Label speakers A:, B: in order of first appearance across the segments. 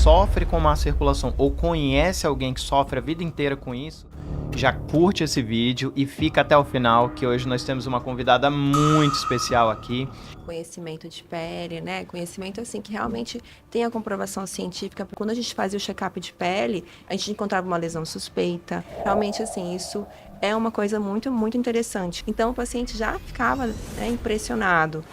A: sofre com má circulação ou conhece alguém que sofre a vida inteira com isso, já curte esse vídeo e fica até o final, que hoje nós temos uma convidada muito especial aqui.
B: Conhecimento de pele, né? Conhecimento assim que realmente tem a comprovação científica. Quando a gente fazia o check-up de pele, a gente encontrava uma lesão suspeita. Realmente assim, isso é uma coisa muito, muito interessante. Então o paciente já ficava, né, impressionado.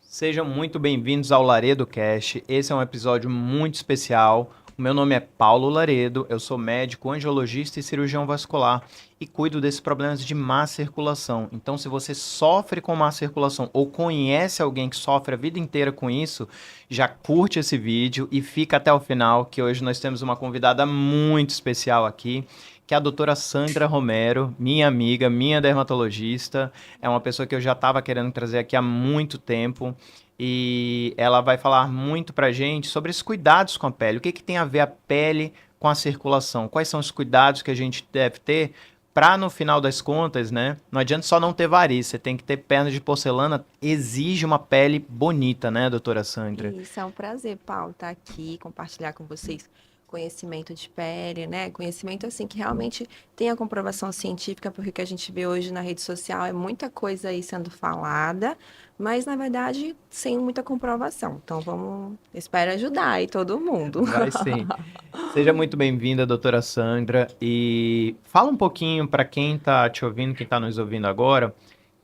A: Sejam muito bem-vindos ao Laredo Cast. Esse é um episódio muito especial. O meu nome é Paulo Laredo, eu sou médico, angiologista e cirurgião vascular e cuido desses problemas de má circulação. Então, se você sofre com má circulação ou conhece alguém que sofre a vida inteira com isso, já curte esse vídeo e fica até o final, que hoje nós temos uma convidada muito especial aqui, que é a doutora Sandra Romero, minha amiga, minha dermatologista. É uma pessoa que eu já estava querendo trazer aqui há muito tempo. E ela vai falar muito pra gente sobre esses cuidados com a pele. O que tem a ver a pele com a circulação? Quais são os cuidados que a gente deve ter para, no final das contas, né? Não adianta só não ter varizes, você tem que ter perna de porcelana, exige uma pele bonita, né, doutora Sandra?
B: E isso é um prazer, Paulo, estar aqui, compartilhar com vocês conhecimento de pele, né? Conhecimento assim que realmente tem a comprovação científica, porque o que a gente vê hoje na rede social é muita coisa aí sendo falada, mas na verdade sem muita comprovação. Então vamos, espero ajudar aí todo mundo.
A: Vai sim. Seja muito bem-vinda, doutora Sandra, e fala um pouquinho para quem está te ouvindo, quem está nos ouvindo agora,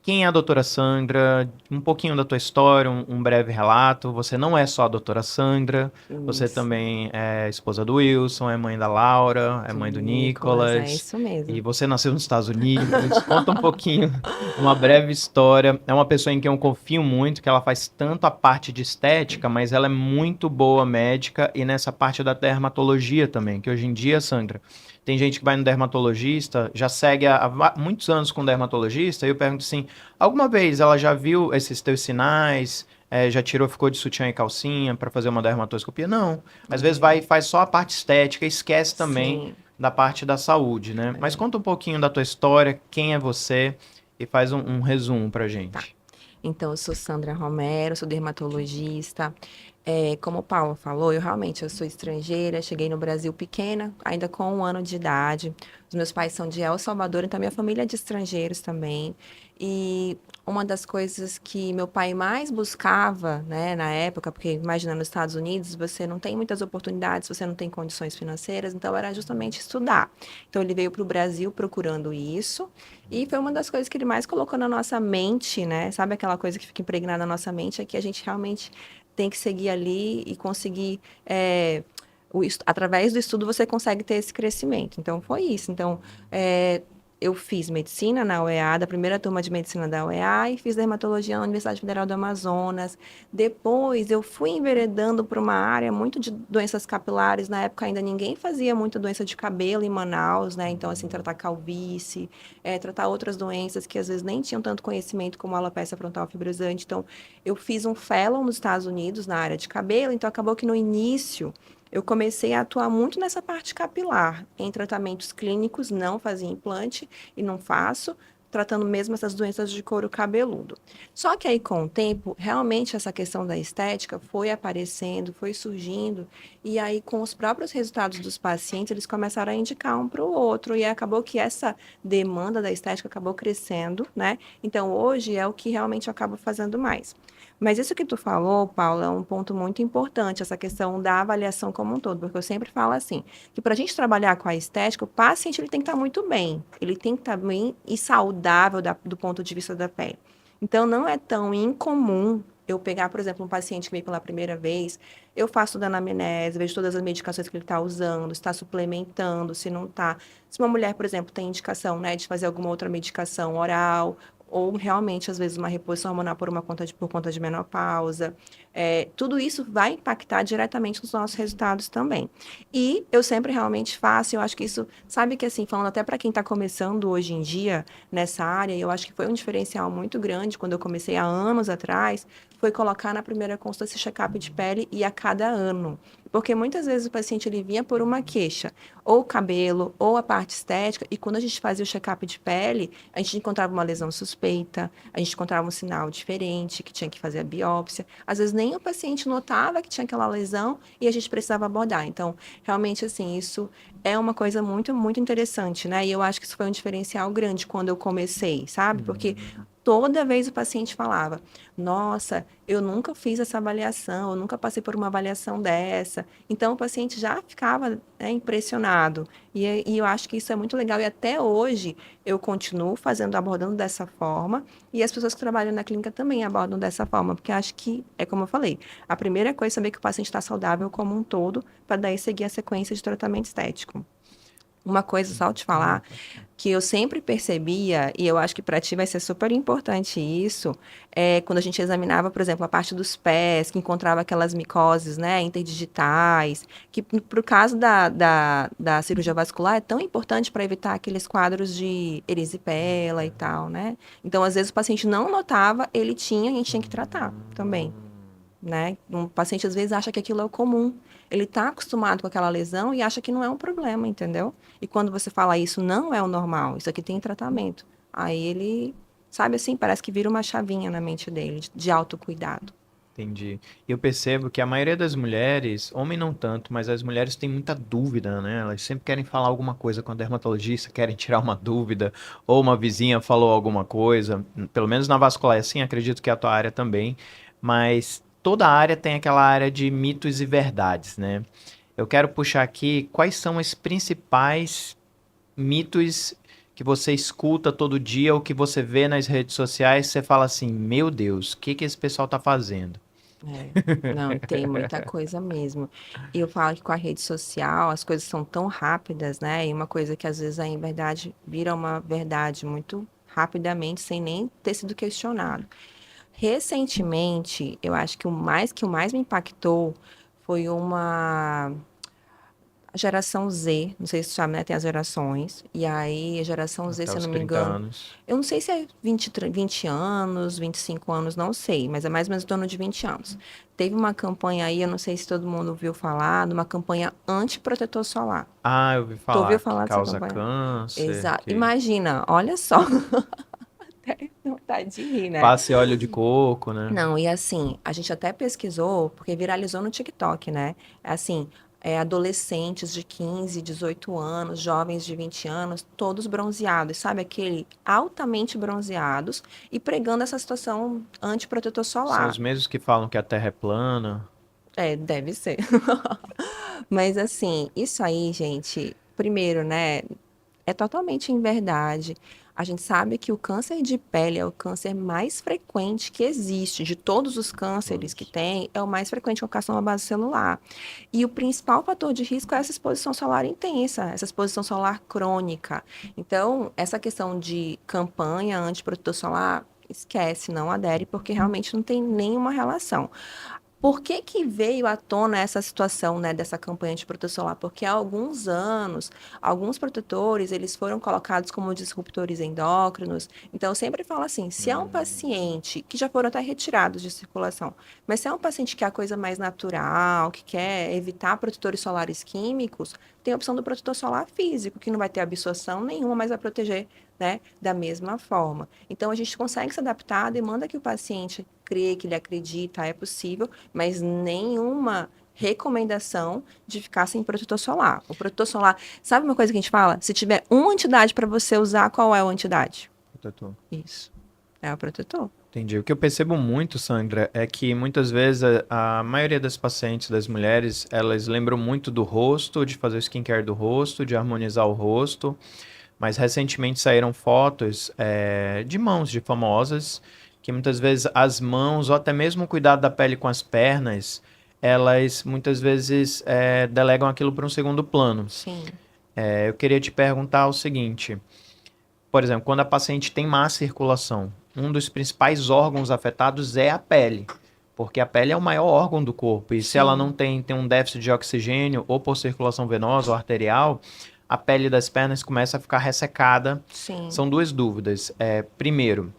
A: quem é a doutora Sandra, um pouquinho da tua história, um breve relato. Você não é só a doutora Sandra, você
B: Isso,
A: também é esposa do Wilson, é mãe da Laura, é
B: do
A: mãe do
B: Nicolas, é
A: Nicolas,
B: isso
A: e
B: mesmo.
A: você nasceu nos Estados Unidos. Conta um pouquinho, uma breve história. É uma pessoa em quem eu confio muito, que ela faz tanto a parte de estética, mas ela é muito boa médica e nessa parte da dermatologia também, que hoje em dia, Sandra, tem gente que vai no dermatologista, já segue há muitos anos com dermatologista, e eu pergunto assim, alguma vez ela já viu esses teus sinais, já tirou, ficou de sutiã e calcinha para fazer uma dermatoscopia? Não. Às vezes vai e faz só a parte estética, esquece também
B: Sim.
A: da parte da saúde, né? Mas conta um pouquinho da tua história, quem é você, e faz um resumo pra
B: Tá.
A: gente.
B: Então, eu sou Sandra Romero, sou dermatologista. Como o Paulo falou, eu sou estrangeira, cheguei no Brasil pequena, ainda com 1 ano de idade. Os meus pais são de El Salvador, então minha família é de estrangeiros também. E uma das coisas que meu pai mais buscava, né, na época, porque imagina, nos Estados Unidos você não tem muitas oportunidades, você não tem condições financeiras, então era justamente estudar. Então ele veio para o Brasil procurando isso. E foi uma das coisas que ele mais colocou na nossa mente, né? Sabe aquela coisa que fica impregnada na nossa mente, é que a gente realmente tem que seguir ali e conseguir. Através do estudo você consegue ter esse crescimento. Então foi isso. Então, é, eu fiz medicina na UEA, da primeira turma de medicina da UEA, e fiz dermatologia na Universidade Federal do Amazonas. Depois eu fui enveredando para uma área muito de doenças capilares. Na época ainda ninguém fazia muita doença de cabelo em Manaus, né? Então, assim, tratar calvície, tratar outras doenças que às vezes nem tinham tanto conhecimento como a alopecia frontal fibrosante. Então, eu fiz um fellow nos Estados Unidos na área de cabelo, então acabou que no início eu comecei a atuar muito nessa parte capilar, em tratamentos clínicos, não fazia implante e não faço, tratando mesmo essas doenças de couro cabeludo. Só que aí, com o tempo, realmente essa questão da estética foi aparecendo, foi surgindo, e aí, com os próprios resultados dos pacientes, eles começaram a indicar um para o outro, e acabou que essa demanda da estética acabou crescendo, né? Então, hoje é o que realmente eu acabo fazendo mais. Mas isso que tu falou, Paula, é um ponto muito importante, essa questão da avaliação como um todo, porque eu sempre falo assim, que para a gente trabalhar com a estética, o paciente ele tem que estar muito bem, ele tem que estar bem e saudável do ponto de vista da pele. Então, não é tão incomum eu pegar, por exemplo, um paciente que veio pela primeira vez, eu faço toda a anamnese, vejo todas as medicações que ele está usando, se está suplementando, se não está. Se uma mulher, por exemplo, tem indicação, né, de fazer alguma outra medicação oral, ou realmente, às vezes, uma reposição hormonal por conta de menopausa. Tudo isso vai impactar diretamente nos nossos resultados também. E eu sempre realmente faço, eu acho que isso, sabe que assim, falando até para quem está começando hoje em dia nessa área, eu acho que foi um diferencial muito grande quando eu comecei há anos atrás, foi colocar na primeira consulta esse check-up de pele e a cada ano. Porque muitas vezes o paciente ele vinha por uma queixa, ou o cabelo, ou a parte estética, e quando a gente fazia o check-up de pele, a gente encontrava uma lesão suspeita, a gente encontrava um sinal diferente, que tinha que fazer a biópsia. Às vezes nem o paciente notava que tinha aquela lesão e a gente precisava abordar. Então, realmente, assim, isso é uma coisa muito, muito interessante, né? E eu acho que isso foi um diferencial grande quando eu comecei, sabe? Porque toda vez o paciente falava: Nossa, eu nunca fiz essa avaliação, eu nunca passei por uma avaliação dessa. Então, o paciente já ficava, né, impressionado. E eu acho que isso é muito legal. E até hoje eu continuo fazendo, abordando dessa forma. E as pessoas que trabalham na clínica também abordam dessa forma, porque acho que, é como eu falei, a primeira coisa é saber que o paciente está saudável como um todo, para daí seguir a sequência de tratamento estético. Uma coisa só te falar, que eu sempre percebia, e eu acho que para ti vai ser super importante isso, é quando a gente examinava, por exemplo, a parte dos pés, que encontrava aquelas micoses, né, interdigitais, que para o caso da cirurgia vascular é tão importante para evitar aqueles quadros de erisipela e tal, né? Então, às vezes, o paciente não notava, ele tinha, e a gente tinha que tratar também, né? Um paciente às vezes acha que aquilo é o comum. Ele está acostumado com aquela lesão e acha que não é um problema, entendeu? E quando você fala isso não é o normal, isso aqui tem tratamento. Aí ele, sabe assim, parece que vira uma chavinha na mente dele de autocuidado.
A: Entendi. E eu percebo que a maioria das mulheres, homem não tanto, mas as mulheres têm muita dúvida, né? Elas sempre querem falar alguma coisa com o dermatologista, querem tirar uma dúvida, ou uma vizinha falou alguma coisa. Pelo menos na vascular é assim, acredito que é a tua área também. Mas toda área tem aquela área de mitos e verdades, né? Eu quero puxar aqui quais são os principais mitos que você escuta todo dia ou que você vê nas redes sociais, você fala assim, meu Deus, o que que esse pessoal tá fazendo?
B: É, não, tem muita coisa mesmo. E eu falo que com a rede social as coisas são tão rápidas, né? E uma coisa que às vezes a verdade vira uma verdade muito rapidamente, sem nem ter sido questionado. Recentemente, eu acho que o mais me impactou foi uma a geração Z, não sei se você sabe, né? Tem as gerações. E aí, a geração Z,
A: Até
B: se eu
A: os
B: não me
A: 30
B: engano,
A: anos.
B: eu não sei se é 20 anos, 25 anos, não sei, mas é mais ou menos em torno de 20 anos. Teve uma campanha aí, eu não sei se todo mundo ouviu falar, de uma campanha anti-protetor solar.
A: Ah, eu ouvi
B: Tu ouviu
A: falar que
B: falar dessa
A: causa
B: campanha?
A: câncer,
B: Exato.
A: que
B: Imagina, olha só, até vontade de rir, né?
A: passe óleo de coco, né?
B: Não, e assim, a gente até pesquisou, porque viralizou no TikTok, né? Assim, adolescentes de 15, 18 anos, jovens de 20 anos, todos bronzeados, sabe? Aquele altamente bronzeados e pregando essa situação antiprotetor
A: São os
B: solar.
A: mesmos que falam que a Terra é plana.
B: É, deve ser. Mas assim, isso aí, gente, primeiro, né? É totalmente inverdade. A gente sabe que o câncer de pele é o câncer mais frequente que existe. De todos os cânceres que
A: Todos.
B: tem, é o mais frequente com carcinoma base celular. E o principal fator de risco é essa exposição solar intensa, essa exposição solar crônica. Então, essa questão de campanha antiprotetor solar, esquece, não adere, porque realmente não tem nenhuma relação. Por que que veio à tona essa situação, né, dessa campanha de protetor solar? Porque há alguns anos, alguns protetores, eles foram colocados como disruptores endócrinos. Então, eu sempre falo assim, se é um paciente, que já foram até retirados de circulação, mas se é um paciente que é a coisa mais natural, que quer evitar protetores solares químicos, tem a opção do protetor solar físico, que não vai ter absorção nenhuma, mas vai proteger, né, da mesma forma. Então, a gente consegue se adaptar à demanda que o paciente crê, que ele acredita, é possível, mas nenhuma recomendação de ficar sem protetor solar. O protetor solar, sabe uma coisa que a gente fala? Se tiver uma entidade para você usar, qual é a entidade?
A: Protetor.
B: Isso, é o protetor.
A: Entendi. O que eu percebo muito, Sandra, é que muitas vezes a maioria das pacientes, das mulheres, elas lembram muito do rosto, de fazer o skincare do rosto, de harmonizar o rosto. Mas recentemente saíram fotos de mãos de famosas, que muitas vezes as mãos, ou até mesmo o cuidado da pele com as pernas, elas muitas vezes delegam aquilo para um segundo plano.
B: Sim.
A: Eu queria te perguntar o seguinte, por exemplo, quando a paciente tem má circulação, um dos principais órgãos afetados é a pele, porque a pele é o maior órgão do corpo, e se ela não
B: Sim,
A: tem um déficit de oxigênio, ou por circulação venosa ou arterial, a pele das pernas começa a ficar ressecada.
B: sim.
A: São duas dúvidas. Primeiro,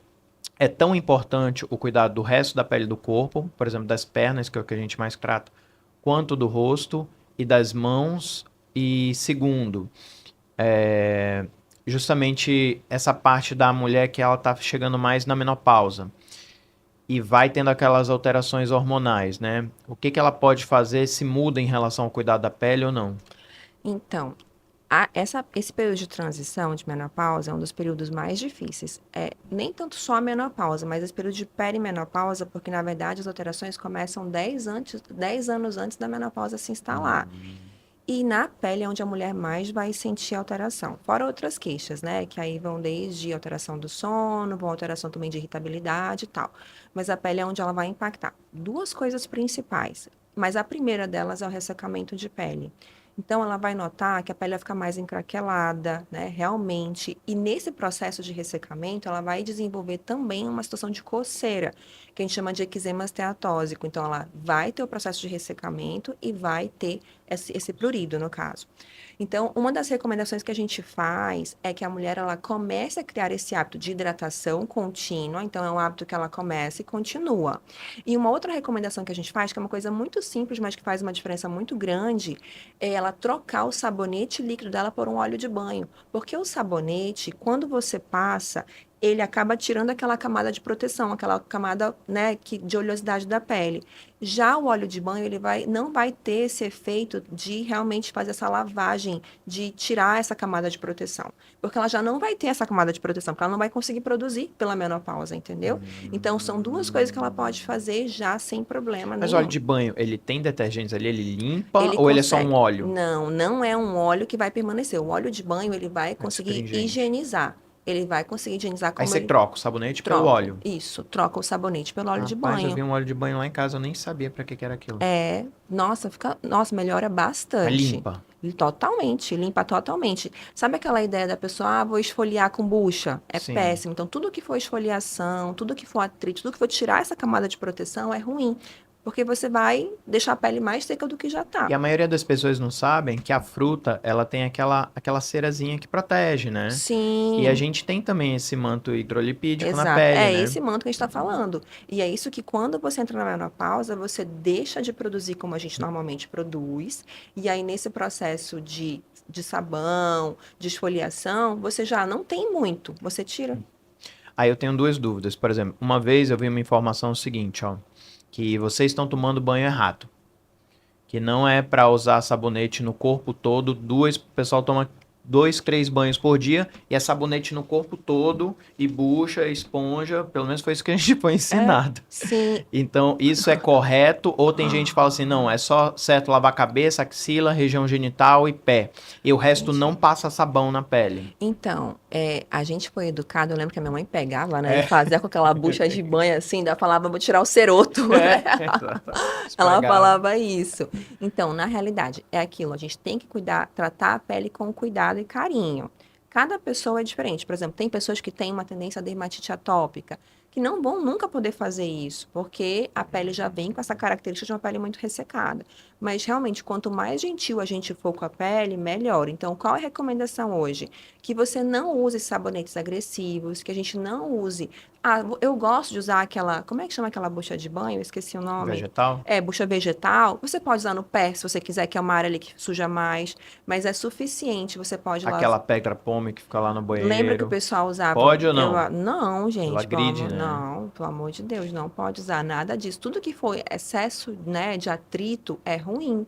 A: é tão importante o cuidado do resto da pele do corpo, por exemplo, das pernas, que é o que a gente mais trata, quanto do rosto e das mãos. E segundo, é, justamente essa parte da mulher que ela tá chegando mais na menopausa e vai tendo aquelas alterações hormonais, né? O que que ela pode fazer, se muda em relação ao cuidado da pele ou não?
B: Então, esse período de transição de menopausa é um dos períodos mais difíceis. Nem tanto só a menopausa, mas esse período de perimenopausa, porque na verdade as alterações começam 10 anos antes da menopausa se instalar. E na pele é onde a mulher mais vai sentir alteração. Fora outras queixas, né? Que aí vão desde alteração do sono, vão alteração também de irritabilidade e tal. Mas a pele é onde ela vai impactar. Duas coisas principais. Mas a primeira delas é o ressecamento de pele. Então, ela vai notar que a pele vai ficar mais encraquelada, né? Realmente. E nesse processo de ressecamento, ela vai desenvolver também uma situação de coceira, que a gente chama de eczema esteatósico. Então, ela vai ter o processo de ressecamento e vai ter esse prurido, no caso. Então, uma das recomendações que a gente faz é que a mulher ela comece a criar esse hábito de hidratação contínua. Então, é um hábito que ela começa e continua. E uma outra recomendação que a gente faz, que é uma coisa muito simples, mas que faz uma diferença muito grande, é ela trocar o sabonete líquido dela por um óleo de banho. Porque o sabonete, quando você passa, ele acaba tirando aquela camada de proteção, aquela camada, né, de oleosidade da pele. Já o óleo de banho, não vai ter esse efeito de realmente fazer essa lavagem, de tirar essa camada de proteção. Porque ela já não vai ter essa camada de proteção, porque ela não vai conseguir produzir pela menopausa, entendeu? Então, são duas coisas que ela pode fazer já sem problema
A: Mas óleo
B: nenhum.
A: de banho, ele tem detergentes ali, ele limpa
B: Ele
A: ou ele é só um
B: consegue.
A: óleo?
B: Não, não é um óleo que vai permanecer. O óleo de banho, ele vai
A: É
B: conseguir
A: astringente.
B: higienizar. Ele vai conseguir higienizar
A: Aí
B: como
A: você
B: ele
A: troca o sabonete pelo
B: troca.
A: óleo.
B: Isso, troca o sabonete pelo óleo de
A: Rapaz, eu
B: banho.
A: vi um óleo de banho lá em casa, eu nem sabia pra que que era aquilo.
B: Nossa, melhora
A: Mas
B: bastante.
A: limpa.
B: E totalmente, limpa totalmente. Sabe aquela ideia da pessoa, vou esfoliar com bucha? É
A: Sim.
B: péssimo. Então, tudo que for esfoliação, tudo que for atrito, tudo que for tirar essa camada de proteção é ruim. Porque você vai deixar a pele mais seca do que já
A: E
B: tá.
A: a maioria das pessoas não sabem que a fruta, ela tem aquela cerazinha que protege, né? E a
B: Sim.
A: gente tem também esse manto hidrolipídico na
B: Exato,
A: pele,
B: é
A: né?
B: esse manto que a gente está falando. E é isso que quando você entra na menopausa, você deixa de produzir como a gente normalmente produz, e aí nesse processo de sabão, de esfoliação, você já não tem muito, você tira.
A: Aí eu tenho duas dúvidas. Por exemplo, uma vez eu vi uma informação seguinte, ó, que vocês estão tomando banho errado, que não é para usar sabonete no corpo todo. O pessoal toma 2, 3 banhos por dia e é sabonete no corpo todo e bucha, esponja. Pelo menos foi isso que a gente foi
B: É,
A: ensinado.
B: sim.
A: Então, isso é correto? Ou tem gente que fala assim, não, é só certo lavar cabeça, axila, região genital e pé. E o resto não
B: Entendi.
A: passa sabão na pele.
B: Então, a gente foi educado, eu lembro que a minha mãe pegava, né, e
A: É,
B: fazia com aquela bucha de banho assim, ainda falava, vou tirar o ceroto.
A: exatamente.
B: Ela
A: Esfregava.
B: falava isso. Então, na realidade, é aquilo, a gente tem que cuidar, tratar a pele com cuidado e carinho. Cada pessoa é diferente. Por exemplo, tem pessoas que têm uma tendência à dermatite atópica, que não vão nunca poder fazer isso, porque a pele já vem com essa característica de uma pele muito ressecada. Mas realmente, quanto mais gentil a gente for com a pele, melhor. Então, qual é a recomendação hoje? Que você não use sabonetes agressivos, que a gente não use. Eu gosto de usar aquela. Como é que chama aquela bucha de banho? Eu esqueci o nome.
A: Vegetal?
B: Bucha vegetal. Você pode usar no pé, se você quiser, que é uma área ali que suja mais, mas é suficiente. Você pode lá.
A: Aquela pedra pome que fica lá no
B: Lembra que o
A: banheiro.
B: pessoal usava?
A: Pode ou não?
B: Não,
A: Ela
B: gente,
A: agride, né?
B: não, pelo amor de Deus, não pode usar nada disso. Tudo que for excesso, né, de atrito é ruim.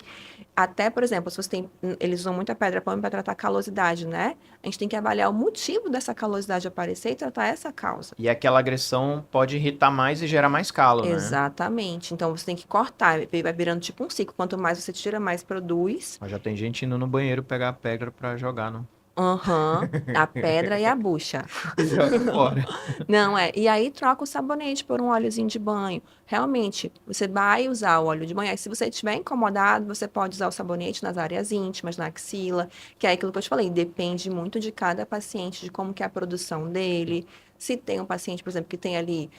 B: Até, por exemplo, se você tem, eles usam muita pedra pome para tratar calosidade, né? A gente tem que avaliar o motivo dessa calosidade aparecer e tratar essa causa.
A: E aquela agressão pode irritar mais e gerar mais calo, né?
B: Exatamente. Então você tem que cortar, vai virando tipo um ciclo. Quanto mais você tira, mais produz.
A: Mas já tem gente indo no banheiro pegar a pedra pra jogar, não?
B: Aham, a pedra e a bucha.
A: E joga fora.
B: Não, E aí troca o sabonete por um óleozinho de banho. Realmente, você vai usar o óleo de banho. Aí, se você estiver incomodado, você pode usar o sabonete nas áreas íntimas, na axila, que é aquilo que eu te falei. Depende muito de cada paciente, de como que é a produção dele. Se tem um paciente, por exemplo, que tem ali,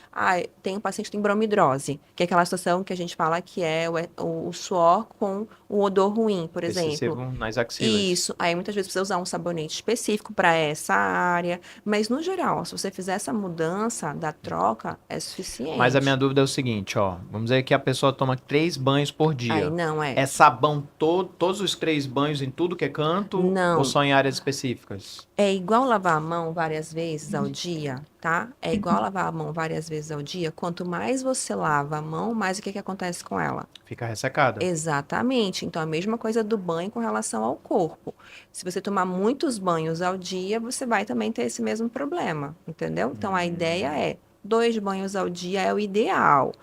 B: tem um paciente que tem bromidrose, que é aquela situação que a gente fala que é o suor com o odor ruim, por exemplo.
A: Excessivo nas axilas.
B: Isso, aí muitas vezes precisa usar um sabonete específico para essa área, mas no geral, se você fizer essa mudança da troca, é
A: Mas a minha
B: suficiente.
A: dúvida é o seguinte, ó. Vamos dizer que a pessoa toma 3 banhos por
B: Aí
A: dia.
B: não
A: É
B: é.
A: sabão todos os 3 banhos em tudo que é canto ou
B: Não,
A: só em áreas específicas?
B: é igual lavar a mão várias vezes ao dia, tá? É igual lavar a mão várias vezes ao dia. Quanto mais você lava a mão, mais o que que acontece com ela?
A: Fica ressecada.
B: Exatamente. Então, a mesma coisa do banho com relação ao corpo. Se você tomar muitos banhos ao dia, você vai também ter esse mesmo problema, entendeu? Então, a ideia
A: Hum.
B: é 2 banhos ao dia é o ideal.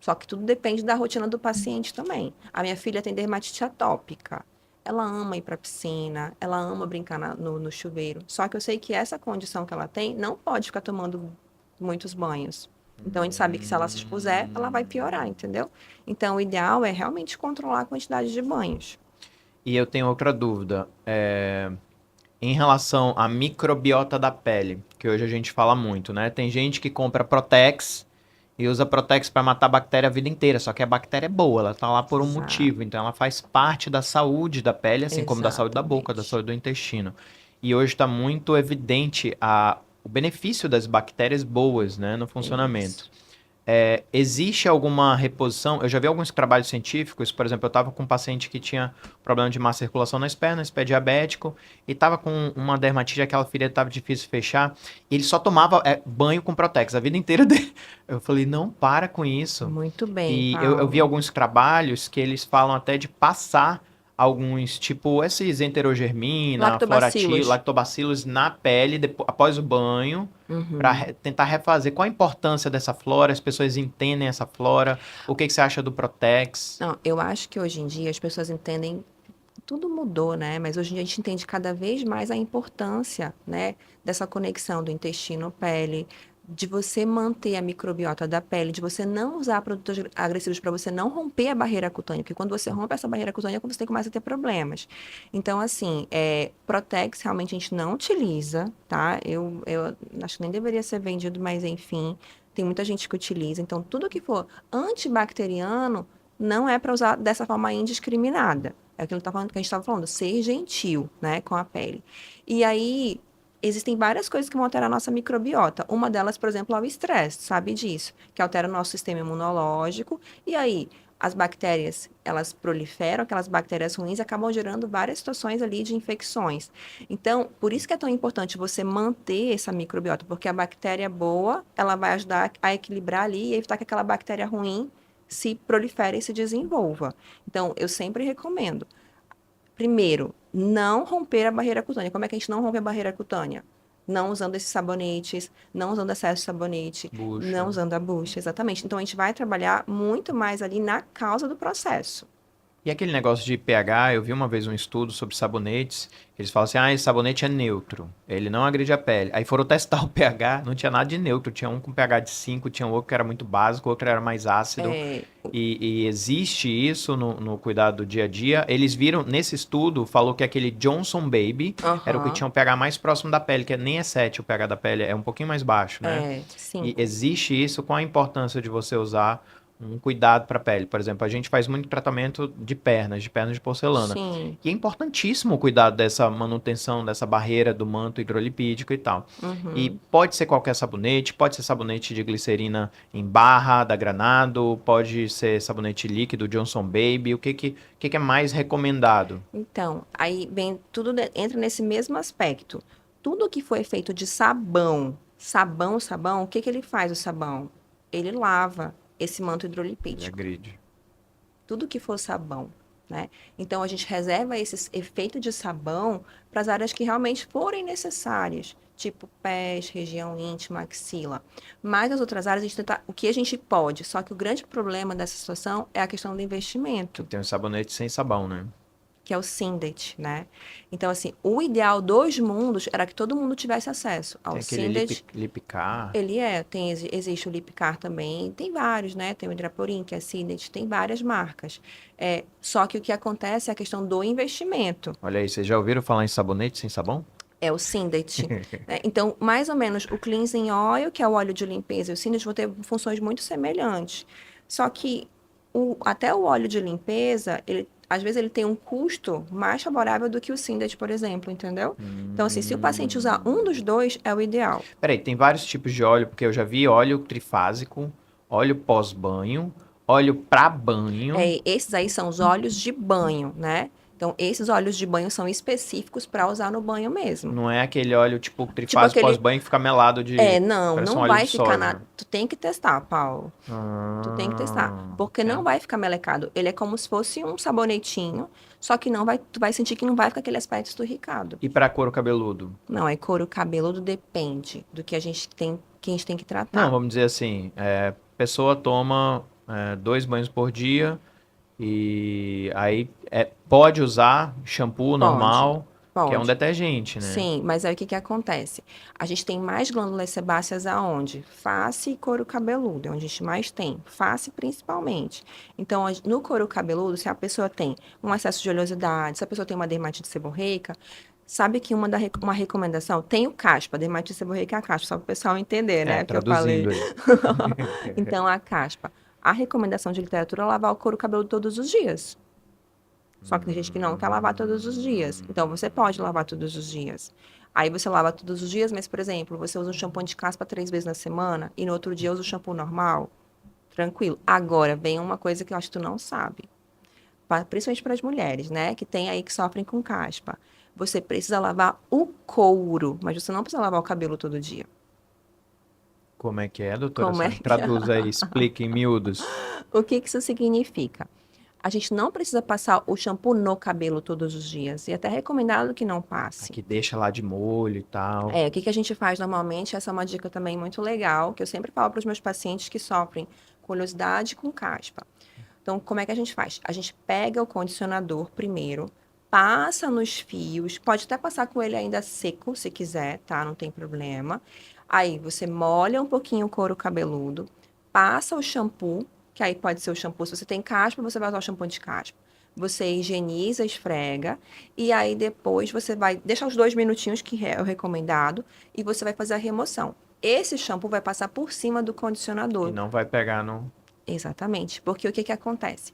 B: Só que tudo depende da rotina do paciente também. A minha filha tem dermatite atópica. Ela ama ir para a piscina, ela ama brincar no chuveiro. Só que eu sei que essa condição que ela tem não pode ficar tomando muitos banhos. Então a gente sabe que se ela se expuser, ela vai piorar, entendeu? Então o ideal é realmente controlar a quantidade de banhos.
A: E eu tenho outra dúvida. Em relação à microbiota da pele, que hoje a gente fala muito, né? Tem gente que compra Protex e usa Protex para matar a bactéria a vida inteira, só que a bactéria é boa, ela tá lá por um
B: Exato,
A: motivo, então ela faz parte da saúde da pele, assim como da saúde da boca, da
B: exatamente.
A: saúde do intestino. E hoje está muito evidente o benefício das bactérias boas, né, no funcionamento.
B: Isso.
A: Existe alguma reposição? Eu já vi alguns trabalhos científicos, por exemplo, eu estava com um paciente que tinha problema de má circulação nas pernas, pé diabético, e estava com uma dermatite, aquela ferida estava difícil de fechar, e ele só tomava banho com Protex a vida inteira dele. Eu falei, não, para com isso.
B: Muito bem,
A: E eu vi
B: Paulo.
A: alguns trabalhos que eles falam até de passar alguns, tipo esses enterogermina, floratil,
B: Lactobacilos.
A: lactobacilos na pele após o banho, para
B: Uhum.
A: tentar refazer. Qual a importância dessa flora? As pessoas entendem essa flora? O que você acha do Protex?
B: Não, eu acho que hoje em dia as pessoas entendem, tudo mudou, né? Mas hoje em dia a gente entende cada vez mais a importância, né, dessa conexão do intestino-pele, de você manter a microbiota da pele, de você não usar produtos agressivos para você não romper a barreira cutânea, porque quando você rompe essa barreira cutânea, você começa a ter problemas. Então, assim, Protex realmente a gente não utiliza, tá? Eu acho que nem deveria ser vendido, mas enfim, tem muita gente que utiliza. Então, tudo que for antibacteriano não é para usar dessa forma indiscriminada. É aquilo que a gente estava falando, ser gentil, né, com a pele. E aí, existem várias coisas que vão alterar a nossa microbiota. Uma delas, por exemplo, é o estresse, sabe disso? Que altera o nosso sistema imunológico. E aí, as bactérias, elas proliferam, aquelas bactérias ruins acabam gerando várias situações ali de infecções. Então, por isso que é tão importante você manter essa microbiota, porque a bactéria boa, ela vai ajudar a equilibrar ali e evitar que aquela bactéria ruim se prolifere e se desenvolva. Então, eu sempre recomendo. Primeiro, não romper a barreira cutânea. Como é que a gente não rompe a barreira cutânea? Não usando esses sabonetes, não usando excesso de sabonete, não
A: Bucha.
B: usando a bucha, exatamente. Então, a gente vai trabalhar muito mais ali na causa do processo.
A: E aquele negócio de pH, eu vi uma vez um estudo sobre sabonetes, que eles falam assim, esse sabonete é neutro, ele não agride a pele. Aí foram testar o pH, não tinha nada de neutro, tinha um com pH de 5, tinha outro que era muito básico, outro era mais ácido.
B: É,
A: E existe isso no cuidado do dia a dia. Eles viram, nesse estudo, falou que aquele Johnson Baby era o que
B: aham,
A: tinha o pH mais próximo da pele, que nem é 7 o pH da pele, é um pouquinho mais baixo, né?
B: é,
A: E
B: 5.
A: existe isso, qual a importância de você usar um cuidado para a pele? Por exemplo, a gente faz muito tratamento de pernas de porcelana.
B: Sim.
A: E é importantíssimo o cuidado dessa manutenção, dessa barreira do manto hidrolipídico e tal. E
B: Uhum.
A: pode ser qualquer sabonete, pode ser sabonete de glicerina em barra, da Granado, pode ser sabonete líquido, Johnson Baby, o que é mais recomendado?
B: Então, aí vem tudo entra nesse mesmo aspecto. Tudo que foi feito de sabão, o que que ele faz o sabão? Ele lava esse manto
A: Ele
B: hidrolipídico.
A: agride.
B: Tudo que for sabão, né? Então a gente reserva esse efeito de sabão para as áreas que realmente forem necessárias, tipo pés, região íntima, axila. Mas as outras áreas a gente tenta o que a gente pode. Só que o grande problema dessa situação é a questão do
A: Que
B: investimento,
A: tem um sabonete sem sabão, né?
B: que é o Sindet, né? Então assim, o ideal dos mundos era que todo mundo tivesse acesso
A: Tem
B: ao
A: aquele
B: Sindet.
A: Lipcar.
B: Existe o Lipcar também, tem vários, né? Tem o Hidraporin, que é Cidet, tem várias marcas. Só que o que acontece é a questão do investimento.
A: Olha aí, vocês já ouviram falar em sabonete sem sabão?
B: É o Syndet, né? Então, mais ou menos, o Cleansing Oil, que é o óleo de limpeza, e o Syndet vão ter funções muito semelhantes. Só que até o óleo de limpeza, às vezes ele tem um custo mais favorável do que o Syndet, por exemplo, entendeu? Então, assim, se o paciente usar um dos dois, é o ideal.
A: Peraí, tem vários tipos de óleo, porque eu já vi óleo trifásico, óleo pós-banho, óleo para banho.
B: Esses aí são os óleos de banho, né? Então, esses óleos de banho são específicos para usar no banho mesmo.
A: Não é aquele óleo tipo
B: Tipo
A: trifásico
B: aquele.
A: pós-banho que fica melado de.
B: Não,
A: Parece um
B: não
A: óleo de
B: vai ficar
A: soja.
B: na. Tu tem que testar, Paulo. Tu tem que testar. Porque
A: É.
B: não vai ficar melecado. Ele é como se fosse um sabonetinho, só que não vai, tu vai sentir que não vai ficar aquele aspecto esturricado.
A: E para couro cabeludo?
B: Não, é couro cabeludo depende do que a gente tem que
A: Não,
B: tratar.
A: vamos dizer assim, pessoa toma 2 banhos por dia e aí pode usar shampoo
B: Pode,
A: normal, que é um
B: pode.
A: detergente, né?
B: Sim, mas aí o que que acontece? A gente tem mais glândulas sebáceas aonde? Face e couro cabeludo, é onde a gente mais tem. Face principalmente. Então, no couro cabeludo, se a pessoa tem um excesso de oleosidade, se a pessoa tem uma dermatite seborreica, sabe que uma recomendação tem o caspa, dermatite seborreica é a caspa, só para o pessoal entender, né? Que eu falei.
A: Traduzindo aí.
B: Então, a caspa. A recomendação de literatura é lavar o couro cabeludo todos os dias. Só que tem gente que não quer lavar todos os dias. Então, você pode lavar todos os dias. Aí você lava todos os dias, mas, por exemplo, você usa um shampoo de caspa 3 vezes na semana e no outro dia usa o shampoo normal. Tranquilo. Agora, vem uma coisa que eu acho que tu não sabe. Principalmente para as mulheres, né? Que tem aí que sofrem com caspa. Você precisa lavar o couro, mas você não precisa lavar o cabelo todo dia.
A: Como é que é, doutora
B: Como é
A: Sônia?
B: que...
A: Traduza aí, explique em miúdos.
B: O que que isso significa? A gente não precisa passar o shampoo no cabelo todos os dias. E até é recomendado que não passe.
A: Aqui deixa lá de molho e tal.
B: O que que a gente faz normalmente? Essa é uma dica também muito legal, que eu sempre falo para os meus pacientes que sofrem com oleosidade e com caspa. Então, como é que a gente faz? A gente pega o condicionador primeiro, passa nos fios, pode até passar com ele ainda seco, se quiser, tá? Não tem problema. Aí, você molha um pouquinho o couro cabeludo, passa o shampoo, que aí pode ser o shampoo, se você tem caspa, você vai usar o shampoo de caspa. Você higieniza, esfrega, e aí depois você vai deixar os 2 minutinhos, que é o recomendado, e você vai fazer a remoção. Esse shampoo vai passar por cima do
A: E
B: condicionador.
A: não vai pegar no.
B: Exatamente, porque o que que acontece?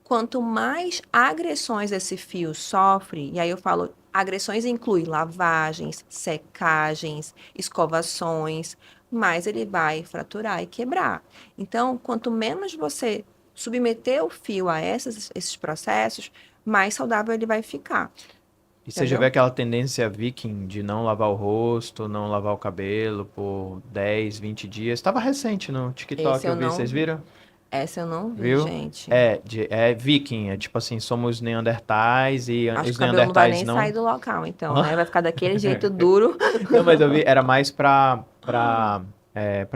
B: Quanto mais agressões esse fio sofre, e aí eu falo, agressões inclui lavagens, secagens, escovações, mais ele vai fraturar e quebrar. Então, quanto menos você submeter o fio a esses processos, mais saudável ele vai ficar,
A: E você já vê
B: entendeu?
A: aquela tendência viking de não lavar o rosto, não lavar o cabelo por 10, 20 dias. Estava recente no TikTok,
B: Esse eu
A: eu vi,
B: não
A: vocês
B: vi.
A: viram?
B: Essa eu não vi,
A: Viu?
B: gente.
A: É viking, é tipo assim, somos neandertais e
B: Acho que
A: os
B: o cabelo não vai
A: neandertais
B: nem sair
A: não.
B: do local, então, né? Vai ficar daquele jeito duro.
A: Não, mas eu vi, era mais pra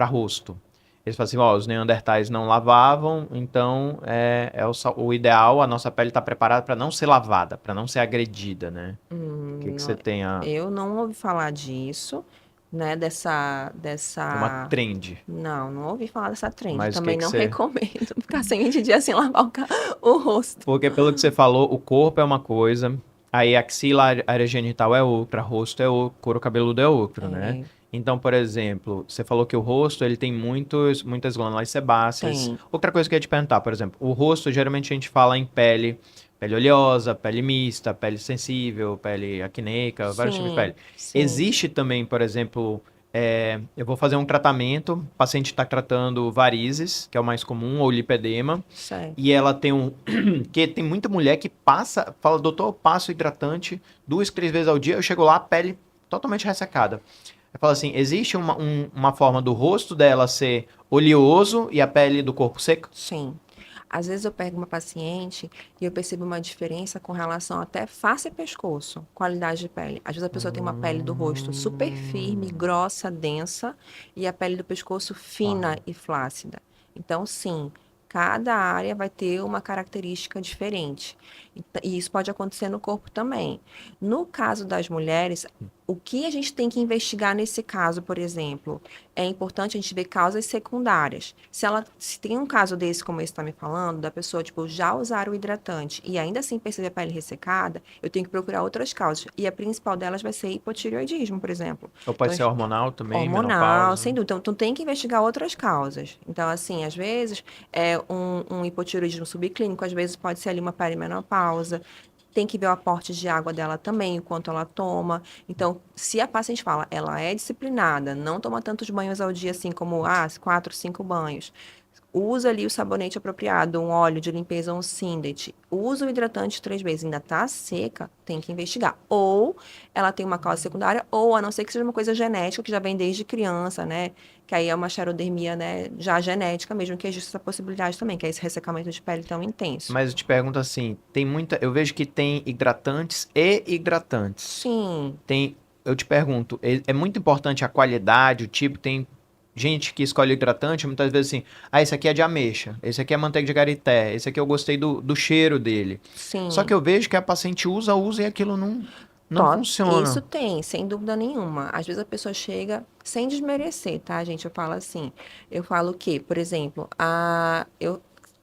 A: rosto. Eles falam assim, ó, os neandertais não lavavam, então o ideal, a nossa pele tá preparada para não ser lavada, para não ser agredida, né? O que que você
B: Não,
A: tem
B: eu não ouvi falar disso, né?
A: é uma
B: Dessa.
A: trend,
B: Não, não ouvi falar dessa trend.
A: mas o que
B: Também
A: que
B: não
A: você...
B: recomendo ficar sem 20 dias sem lavar o rosto.
A: Porque pelo que você falou, o corpo é uma coisa, aí axila, área genital é outra, rosto é outro, couro cabeludo é outro, né?
B: É,
A: Então, por exemplo, você falou que o rosto ele tem muitas glândulas sebáceas.
B: tem.
A: Outra coisa que eu ia te perguntar, por exemplo, o rosto geralmente a gente fala em pele, pele oleosa, pele mista, pele sensível, pele acneica, vários tipos de pele.
B: Sim, sim.
A: Existe também, por exemplo, eu vou fazer um tratamento, o paciente está tratando varizes, que é o mais comum, ou lipedema,
B: Certo.
A: e ela tem que tem muita mulher que passa, fala, doutor, eu passo hidratante 2, 3 vezes ao dia, eu chego lá, a pele totalmente ressecada. Eu falo assim, existe uma forma do rosto dela ser oleoso e a pele do corpo seca?
B: Sim. Às vezes eu pego uma paciente e eu percebo uma diferença com relação até face e pescoço, qualidade de pele. Às vezes a pessoa tem uma pele do rosto super firme, grossa, densa, e a pele do pescoço fina
A: Uau.
B: e flácida. Então, sim, cada área vai ter uma característica diferente. E isso pode acontecer no corpo também. No caso das mulheres, O que a gente tem que investigar nesse caso, por exemplo? É importante a gente ver causas secundárias. Se tem um caso desse, como esse está me falando, da pessoa, tipo, já usar o hidratante e ainda assim perceber a pele ressecada, eu tenho que procurar outras causas. E a principal delas vai ser hipotireoidismo, por exemplo.
A: Ou
B: Então,
A: pode ser hormonal também,
B: hormonal,
A: menopausa.
B: sem dúvida. Então, tu tem que investigar outras causas. Então, assim, às vezes, é um hipotireoidismo subclínico, às vezes pode ser ali uma perimenopausa. Tem que ver o aporte de água dela também, o quanto ela toma. Então, se a paciente fala, ela é disciplinada, não toma tantos banhos ao dia, assim como, 4, 5 banhos. Usa ali o sabonete apropriado, um óleo de limpeza, um Sindet. Usa o hidratante 3 vezes, ainda tá seca, tem que investigar. Ou ela tem uma causa secundária, ou a não ser que seja uma coisa genética, que já vem desde criança, né? Que aí é uma xerodermia, né? Já genética mesmo, que existe essa possibilidade também, que é esse ressecamento de pele tão intenso.
A: Mas eu te pergunto assim, tem muita, eu vejo que tem hidratantes e hidratantes.
B: Sim,
A: Tem, eu te pergunto, é muito importante a qualidade, o tipo, tem gente que escolhe hidratante, muitas vezes assim, esse aqui é de ameixa, esse aqui é manteiga de garité, esse aqui eu gostei do cheiro dele. Só que
B: sim.
A: eu vejo que a paciente usa e aquilo não
B: Isso
A: funciona.
B: tem, sem dúvida nenhuma. Às vezes a pessoa chega sem desmerecer, tá, gente? Eu falo assim, eu falo que, por exemplo,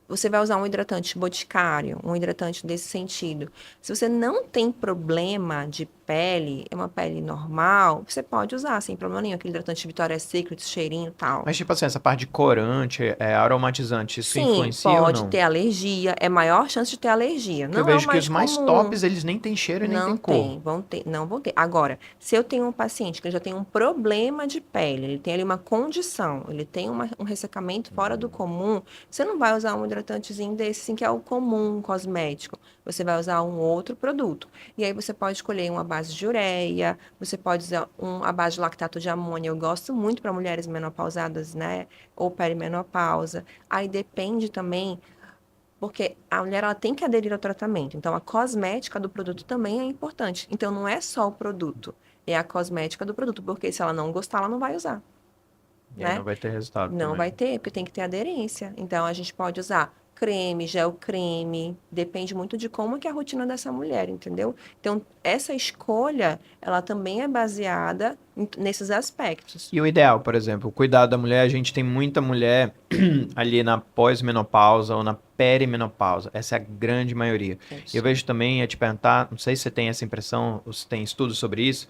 B: você vai usar um hidratante boticário, um hidratante desse sentido. Se você não tem problema de pele, é uma pele normal, você pode usar sem problema nenhum. Aquele hidratante Victoria's Secret, cheirinho e tal.
A: Mas tipo assim, essa parte de corante, aromatizante, isso
B: Sim,
A: influencia ou
B: pode
A: não?
B: ter alergia, é maior chance de ter alergia.
A: Porque eu
B: Não é o
A: vejo que os
B: mais
A: mais
B: comum.
A: tops, eles nem têm cheiro e nem têm
B: Não
A: cor.
B: tem, não vão ter. Agora, se eu tenho um paciente que ele já tem um problema de pele, ele tem ali uma condição, ele tem um ressecamento fora do comum, você não vai usar um hidratantezinho desse, assim, que é o comum cosmético. Você vai usar um outro produto. E aí você pode escolher uma base de ureia, você pode usar a base de lactato de amônia. Eu gosto muito para mulheres menopausadas, né? Ou perimenopausa. Aí depende também porque a mulher ela tem que aderir ao tratamento. Então, a cosmética do produto também é importante. Então, não é só o produto, é a cosmética do produto, porque se ela não gostar, ela não vai usar,
A: E aí
B: né?
A: não vai ter resultado
B: Não
A: também.
B: vai ter, porque tem que ter aderência. Então, a gente pode usar creme, gel creme, depende muito de como que é a rotina dessa mulher, entendeu? Então, essa escolha, ela também é baseada nesses aspectos.
A: E o ideal, por exemplo, o cuidado da mulher, a gente tem muita mulher ali na pós-menopausa ou na perimenopausa. Essa é a grande maioria. Eu
B: Isso.
A: vejo também, ia te perguntar, não sei se você tem essa impressão, ou se tem estudos sobre isso,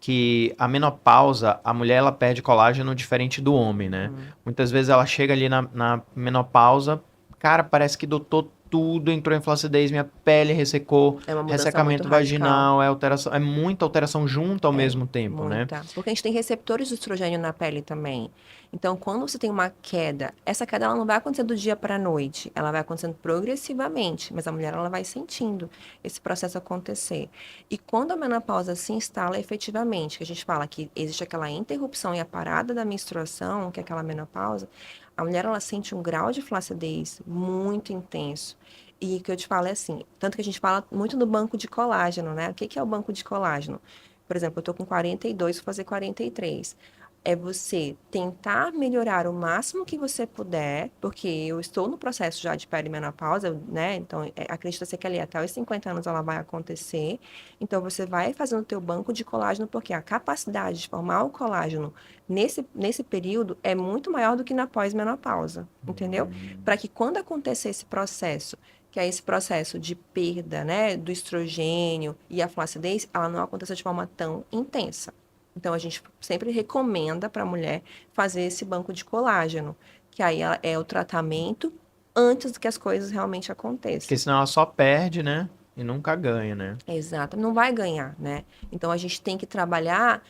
A: que a menopausa, a mulher ela perde colágeno diferente do homem, né?
B: Uhum.
A: Muitas vezes ela chega ali na menopausa, cara, parece que doutor tudo, entrou em flacidez, minha pele ressecou,
B: É uma mudança muito
A: ressecamento
B: radical.
A: vaginal, é alteração, é muita alteração junto ao
B: É,
A: mesmo tempo, né?
B: muita. Porque a gente tem receptores de estrogênio na pele também. Então, quando você tem uma queda, essa queda ela não vai acontecer do dia para a noite, ela vai acontecendo progressivamente, mas a mulher ela vai sentindo esse processo acontecer. E quando a menopausa se instala efetivamente, que a gente fala que existe aquela interrupção e a parada da menstruação, que é aquela menopausa, a mulher ela sente um grau de flacidez muito intenso. E o que eu te falo é assim, tanto que a gente fala muito do banco de colágeno, né? O que que é o banco de colágeno? Por exemplo, eu tô com 42, vou fazer 43. É você tentar melhorar o máximo que você puder, porque eu estou no processo já de perimenopausa, né? Então, acredita-se que ali até os 50 anos ela vai acontecer. Então, você vai fazendo o teu banco de colágeno, porque a capacidade de formar o colágeno nesse período é muito maior do que na pós-menopausa, entendeu? Para que quando acontecer esse processo que é esse processo de perda, né, do estrogênio e a flacidez, ela não aconteça de forma tão intensa. Então, a gente sempre recomenda para a mulher fazer esse banco de colágeno, que aí é o tratamento antes que as coisas realmente
A: Porque
B: aconteçam.
A: senão ela só perde, né? E nunca ganha, né?
B: Exato, não vai ganhar, né? Então, a gente tem que trabalhar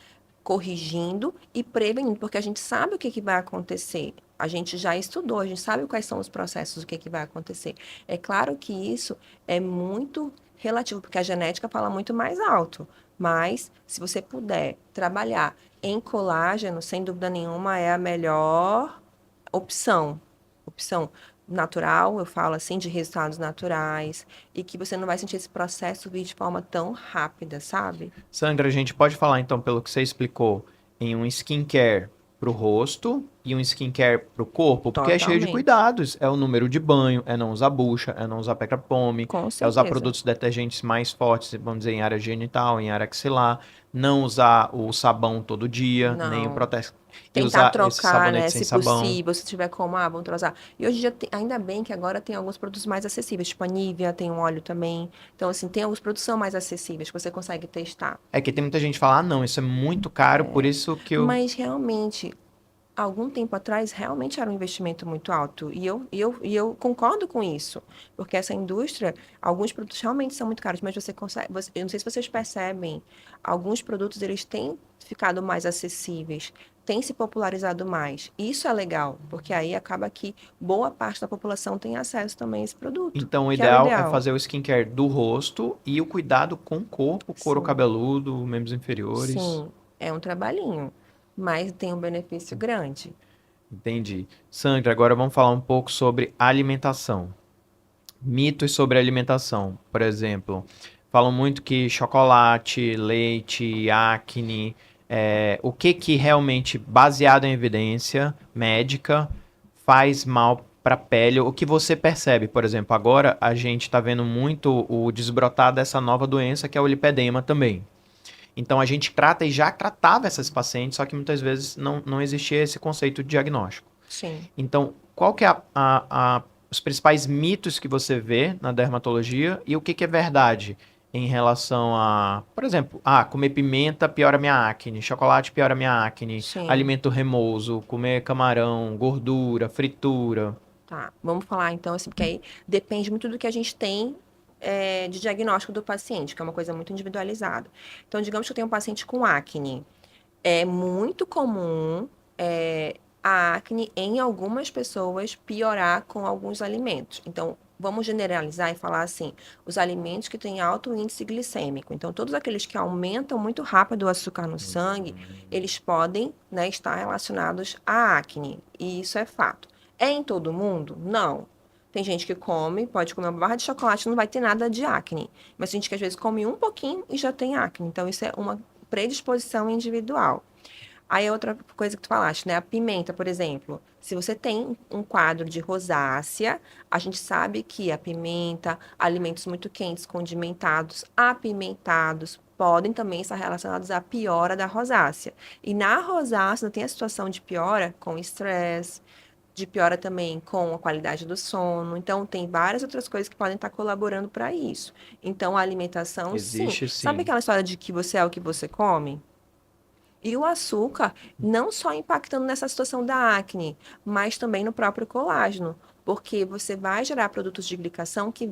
B: corrigindo e prevenindo, porque a gente sabe o que que vai acontecer. A gente já estudou, a gente sabe quais são os processos, o que que vai acontecer. É claro que isso é muito relativo, porque a genética fala muito mais alto. Mas, se você puder trabalhar em colágeno, sem dúvida nenhuma, é a melhor opção. Opção natural, eu falo assim, de resultados naturais, e que você não vai sentir esse processo vir de forma tão rápida, sabe?
A: Sandra, a gente pode falar então, pelo que você explicou, em um skincare. pro rosto e um skincare pro corpo, porque é cheio de
B: Totalmente.
A: cuidados. É o número de banho, é não usar bucha, é não usar pecapome,
B: Com
A: é usar
B: certeza.
A: produtos detergentes mais fortes, vamos dizer, em área genital, em área axilar, não usar o sabão todo dia, nem o
B: Não.
A: protetor. E
B: Tentar
A: usar esse
B: trocar, né?
A: sabonete sem
B: Se
A: sabão.
B: possível, se tiver como, vamos trocar. E hoje em dia, ainda bem que agora tem alguns produtos mais acessíveis, tipo a Nivea, tem um óleo também. Então, assim, tem alguns produtos que são mais acessíveis, que você consegue testar.
A: É que tem muita gente que fala, ah, não, isso é muito caro, por isso que eu.
B: Mas realmente, algum tempo atrás, realmente era um investimento muito alto. E eu concordo com isso. Porque essa indústria, alguns produtos realmente são muito caros, mas você consegue. Eu não sei se vocês percebem, alguns produtos eles têm ficado mais acessíveis, têm se popularizado mais. Isso é legal, porque aí acaba que boa parte da população tem acesso também a esse produto,
A: Então, o
B: que é o
A: ideal é
B: ideal.
A: fazer o skincare do rosto e o cuidado com o corpo, couro
B: Sim,
A: cabeludo, membros inferiores.
B: sim, é um trabalhinho, mas tem um benefício grande.
A: Entendi. Sandra, agora vamos falar um pouco sobre alimentação. Mitos sobre alimentação. Por exemplo, falam muito que chocolate, leite, acne, o que que realmente, baseado em evidência médica, faz mal para a pele? O que você percebe, por exemplo, agora a gente está vendo muito o desbrotar dessa nova doença que é o lipedema também. Então a gente trata e já tratava essas pacientes, só que muitas vezes não existia esse conceito de diagnóstico.
B: Sim.
A: Então, qual que é os principais mitos que você vê na dermatologia e o que que é verdade em relação a, por exemplo, comer pimenta piora minha acne, chocolate piora minha acne,
B: Sim.
A: alimento remoso, comer camarão, gordura, fritura.
B: Tá, vamos falar então, assim, porque aí depende muito do que a gente tem de diagnóstico do paciente, que é uma coisa muito individualizada. Então, digamos que eu tenho um paciente com acne. É muito comum a acne em algumas pessoas piorar com alguns alimentos. Então, vamos generalizar e falar assim: os alimentos que têm alto índice glicêmico. Então, todos aqueles que aumentam muito rápido o açúcar no sangue, eles podem, né, estar relacionados à acne. E isso é fato. É em todo mundo? Não. Tem gente que come, pode comer uma barra de chocolate, não vai ter nada de acne. Mas tem gente que às vezes come um pouquinho e já tem acne. Então, isso é uma predisposição individual. Aí outra coisa que tu falaste, né? A pimenta, por exemplo. Se você tem um quadro de rosácea, a gente sabe que a pimenta, alimentos muito quentes, condimentados, apimentados, podem também estar relacionados à piora da rosácea. E na rosácea tem a situação de piora com estresse, de piora também com a qualidade do sono. Então, tem várias outras coisas que podem estar colaborando para isso. Então, a alimentação, sim.
A: Existe
B: Sabe
A: sim.
B: aquela história de que você é o que você come? E o açúcar não só impactando nessa situação da acne, mas também no próprio colágeno, porque você vai gerar produtos de glicação que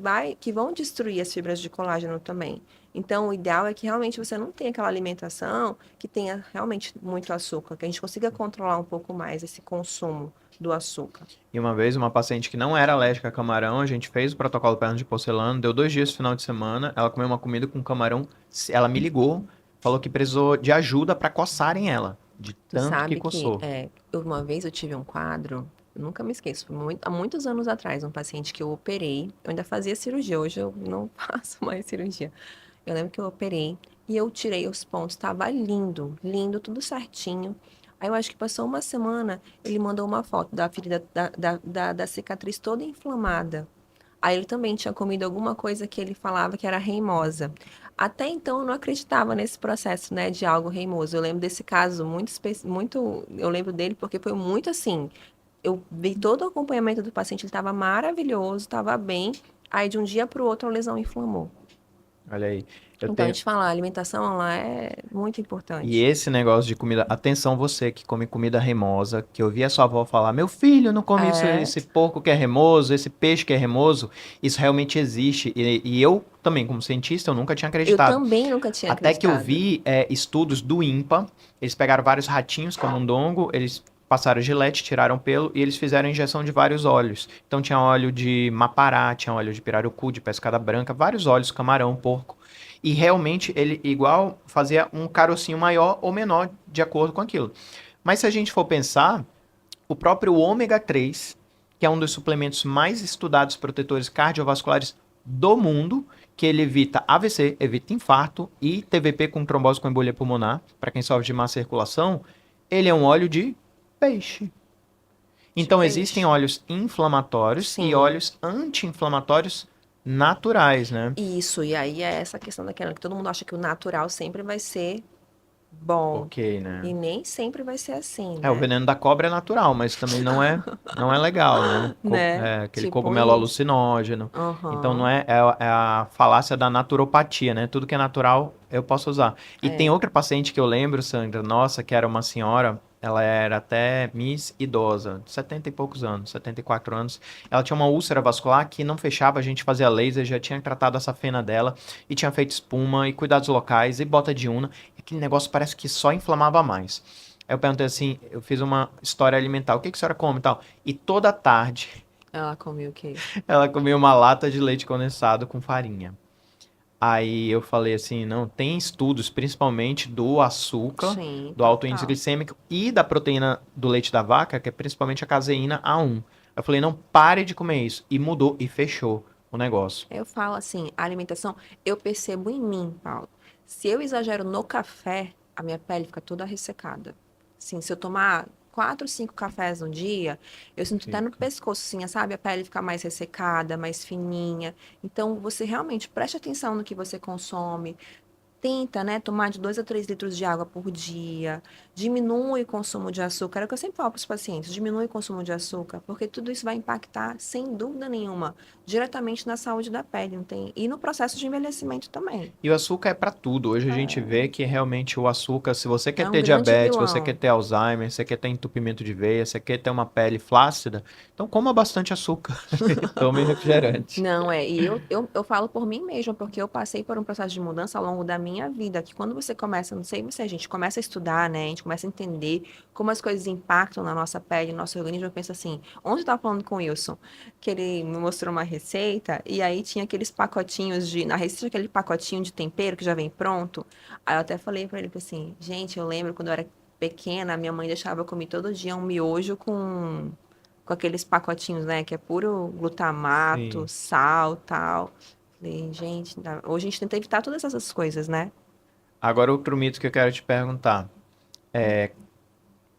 B: vão destruir as fibras de colágeno também. Então, o ideal é que realmente você não tenha aquela alimentação que tenha realmente muito açúcar, que a gente consiga controlar um pouco mais esse consumo do açúcar.
A: E uma vez, uma paciente que não era alérgica a camarão, a gente fez o protocolo perna de porcelana, deu 2 dias no final de semana, ela comeu uma comida com camarão, ela me ligou, falou que precisou de ajuda para coçarem ela, de
B: Tu
A: tanto que
B: sabe que
A: coçou.
B: uma vez eu tive um quadro, eu nunca me esqueço, há muitos anos atrás, um paciente que eu operei, eu ainda fazia cirurgia, hoje eu não faço mais cirurgia. Eu lembro que eu operei e eu tirei os pontos, tava lindo, lindo, tudo certinho. Aí eu acho que passou uma semana, ele mandou uma foto da ferida, da cicatriz toda inflamada. Aí ele também tinha comido alguma coisa que ele falava que era reimosa. Até então eu não acreditava nesse processo, né, de algo reimoso. Eu lembro desse caso muito, eu lembro dele porque foi muito assim. Eu vi todo o acompanhamento do paciente, ele estava maravilhoso, estava bem. Aí de um dia para o outro a lesão inflamou.
A: Olha aí, eu
B: Então a
A: tenho.
B: gente fala, a alimentação ela é muito
A: E
B: importante.
A: esse negócio de comida, atenção você que come comida remosa, que eu vi a sua avó falar, meu filho, não come isso,
B: É,
A: esse porco que é remoso, esse peixe que é remoso, isso realmente existe. E eu também, como cientista, eu nunca tinha
B: eu
A: acreditado.
B: também nunca tinha
A: Até que eu
B: acreditado.
A: vi estudos do INPA, eles pegaram vários ratinhos camundongo, eles passaram gilete, tiraram pelo e eles fizeram injeção de vários óleos. Então tinha óleo de mapará, tinha óleo de pirarucu, de pescada branca, vários óleos, camarão, porco. E realmente ele igual fazia um carocinho maior ou menor de acordo com aquilo. Mas se a gente for pensar, o próprio ômega 3, que é um dos suplementos mais estudados protetores cardiovasculares do mundo, que ele evita AVC, evita infarto e TVP com trombose com embolia pulmonar, para quem sofre de má circulação, ele é um óleo de Peixe.
B: De
A: Então, existem
B: peixe.
A: óleos inflamatórios e
B: Sim.
A: óleos anti-inflamatórios naturais, né?
B: Isso, e aí é essa questão daquela que todo mundo acha que o natural sempre vai ser bom.
A: Ok, né?
B: E nem sempre vai ser assim,
A: O
B: né?
A: veneno da cobra é natural, mas também não é legal, né?
B: Né?
A: Aquele
B: Tipo
A: cogumelo
B: isso.
A: alucinógeno. Então não
B: Aham.
A: é a falácia da naturopatia, né? Tudo que é natural eu posso usar. E tem
B: É.
A: outra paciente que eu lembro, Sandra, nossa, que era uma senhora, ela era até Miss idosa, 70 e poucos anos, 74 anos. Ela tinha uma úlcera vascular que não fechava, a gente fazia laser, já tinha tratado essa fena dela e tinha feito espuma e cuidados locais e bota de una. E aquele negócio parece que só inflamava mais. Aí eu perguntei assim, eu fiz uma história alimentar, o que que a senhora come e tal? E toda tarde
B: Ela comeu o quê?
A: ela comia uma lata de leite condensado com farinha. Aí eu falei assim, não, tem estudos, principalmente do açúcar,
B: Sim,
A: do alto índice
B: total.
A: glicêmico e da proteína do leite da vaca, que é principalmente a caseína A1. Eu falei, não, pare de comer isso. E mudou e fechou o negócio.
B: Eu falo assim, a alimentação, eu percebo em mim, Paulo. Se eu exagero no café, a minha pele fica toda ressecada. Assim, se eu tomar 4, 5 cafés no dia, eu sinto até no
A: Fica.
B: pescoço, assim, sabe? A pele fica mais ressecada, mais fininha. Então, você realmente preste atenção no que você consome. Tenta, né, tomar de 2 a 3 litros de água por dia, diminui o consumo de açúcar. É o que eu sempre falo para os pacientes, diminui o consumo de açúcar, porque tudo isso vai impactar, sem dúvida nenhuma, diretamente na saúde da pele, não tem? E no processo de envelhecimento também.
A: E o açúcar é para tudo. Hoje a gente vê que realmente o açúcar, se você quer
B: É um
A: ter
B: grande
A: diabetes, você quer
B: vilão.
A: ter Alzheimer, você quer ter entupimento de veia, você quer ter uma pele flácida, então coma bastante açúcar e tome refrigerante.
B: Não, e eu falo por mim mesma, porque eu passei por um processo de mudança ao longo da minha vida, que quando você começa, não sei você, a gente começa a estudar, né, a gente começa a entender como as coisas impactam na nossa pele, no nosso organismo, eu penso assim, ontem eu estava falando com o Wilson, que ele me mostrou uma receita, e aí tinha aqueles pacotinhos na receita, aquele pacotinho de tempero que já vem pronto, aí eu até falei para ele, assim, gente, eu lembro quando eu era pequena, minha mãe deixava eu comer todo dia um miojo com aqueles pacotinhos, né? Que é puro glutamato,
A: Sim.
B: sal, tal. Falei, gente, hoje a gente tenta evitar todas essas coisas, né?
A: Agora outro mito que eu quero te perguntar.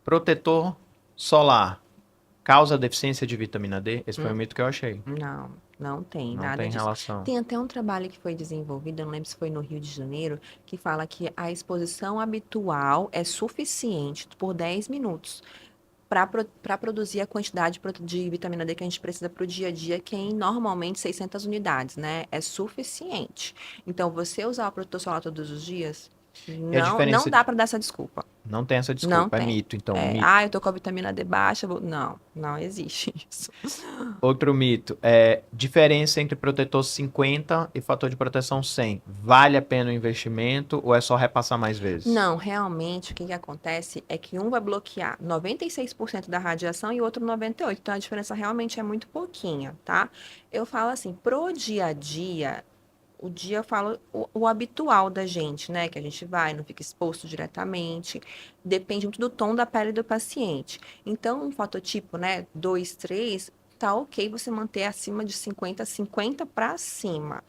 A: Protetor solar causa deficiência de vitamina D? Esse foi um
B: Hum,
A: mito que eu achei.
B: Não, não tem
A: Não
B: nada
A: tem
B: disso.
A: relação.
B: Tem até um trabalho que foi desenvolvido, eu não lembro se foi no Rio de Janeiro, que fala que a exposição habitual é suficiente por 10 minutos para produzir a quantidade de vitamina D que a gente precisa para o dia a dia, que é normalmente 600 unidades, né? É suficiente. Então, você usar o protetor solar todos os dias,
A: E a
B: não
A: diferença
B: dá para dar essa desculpa.
A: não tem essa
B: Não
A: desculpa, é
B: tem.
A: mito, então, mito.
B: Eu tô com a vitamina D baixa. Não, não existe isso.
A: Outro mito é diferença entre protetor 50 e fator de proteção 100. Vale a pena o investimento ou é só repassar mais vezes?
B: Não, realmente, o que que acontece é que um vai bloquear 96% da radiação e o outro 98%. Então, a diferença realmente é muito pouquinha, tá? Eu falo assim, pro dia a dia, o dia eu falo o habitual da gente, né? Que a gente vai, não fica exposto diretamente. Depende muito do tom da pele do paciente. Então, um fototipo, né? 2, 3, tá ok você manter acima de 50 para cima.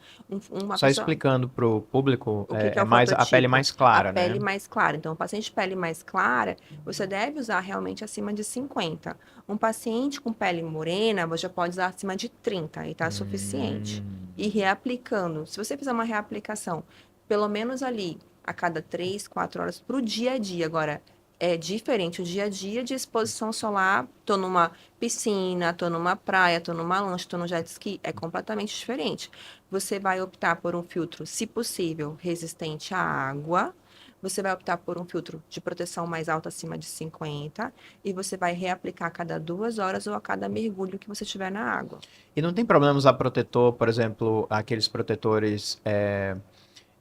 B: Uma
A: Só
B: pessoa.
A: explicando para o público,
B: O que que é
A: é
B: o
A: mais a pele
B: fototipo?
A: mais
B: A
A: clara,
B: pele
A: né?
B: mais clara. Então, um paciente de pele mais clara, você deve usar realmente acima de 50. Um paciente com pele morena, você pode usar acima de 30 e tá suficiente. E
A: Hum.
B: reaplicando. Se você fizer uma reaplicação, pelo menos ali, a cada 3, 4 horas, para o dia a dia. Agora, é diferente o dia a dia de exposição solar. Tô numa piscina, tô numa praia, tô numa lancha, tô no jet ski. É completamente diferente. Você vai optar por um filtro, se possível, resistente à água. Você vai optar por um filtro de proteção mais alta, acima de 50, e você vai reaplicar a cada 2 horas ou a cada mergulho que você tiver na água.
A: E não tem problema usar protetor, por exemplo, aqueles protetores,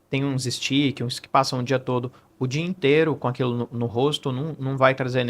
A: tem uns stick, uns que passam o dia todo, o dia inteiro com aquilo no rosto, não vai trazer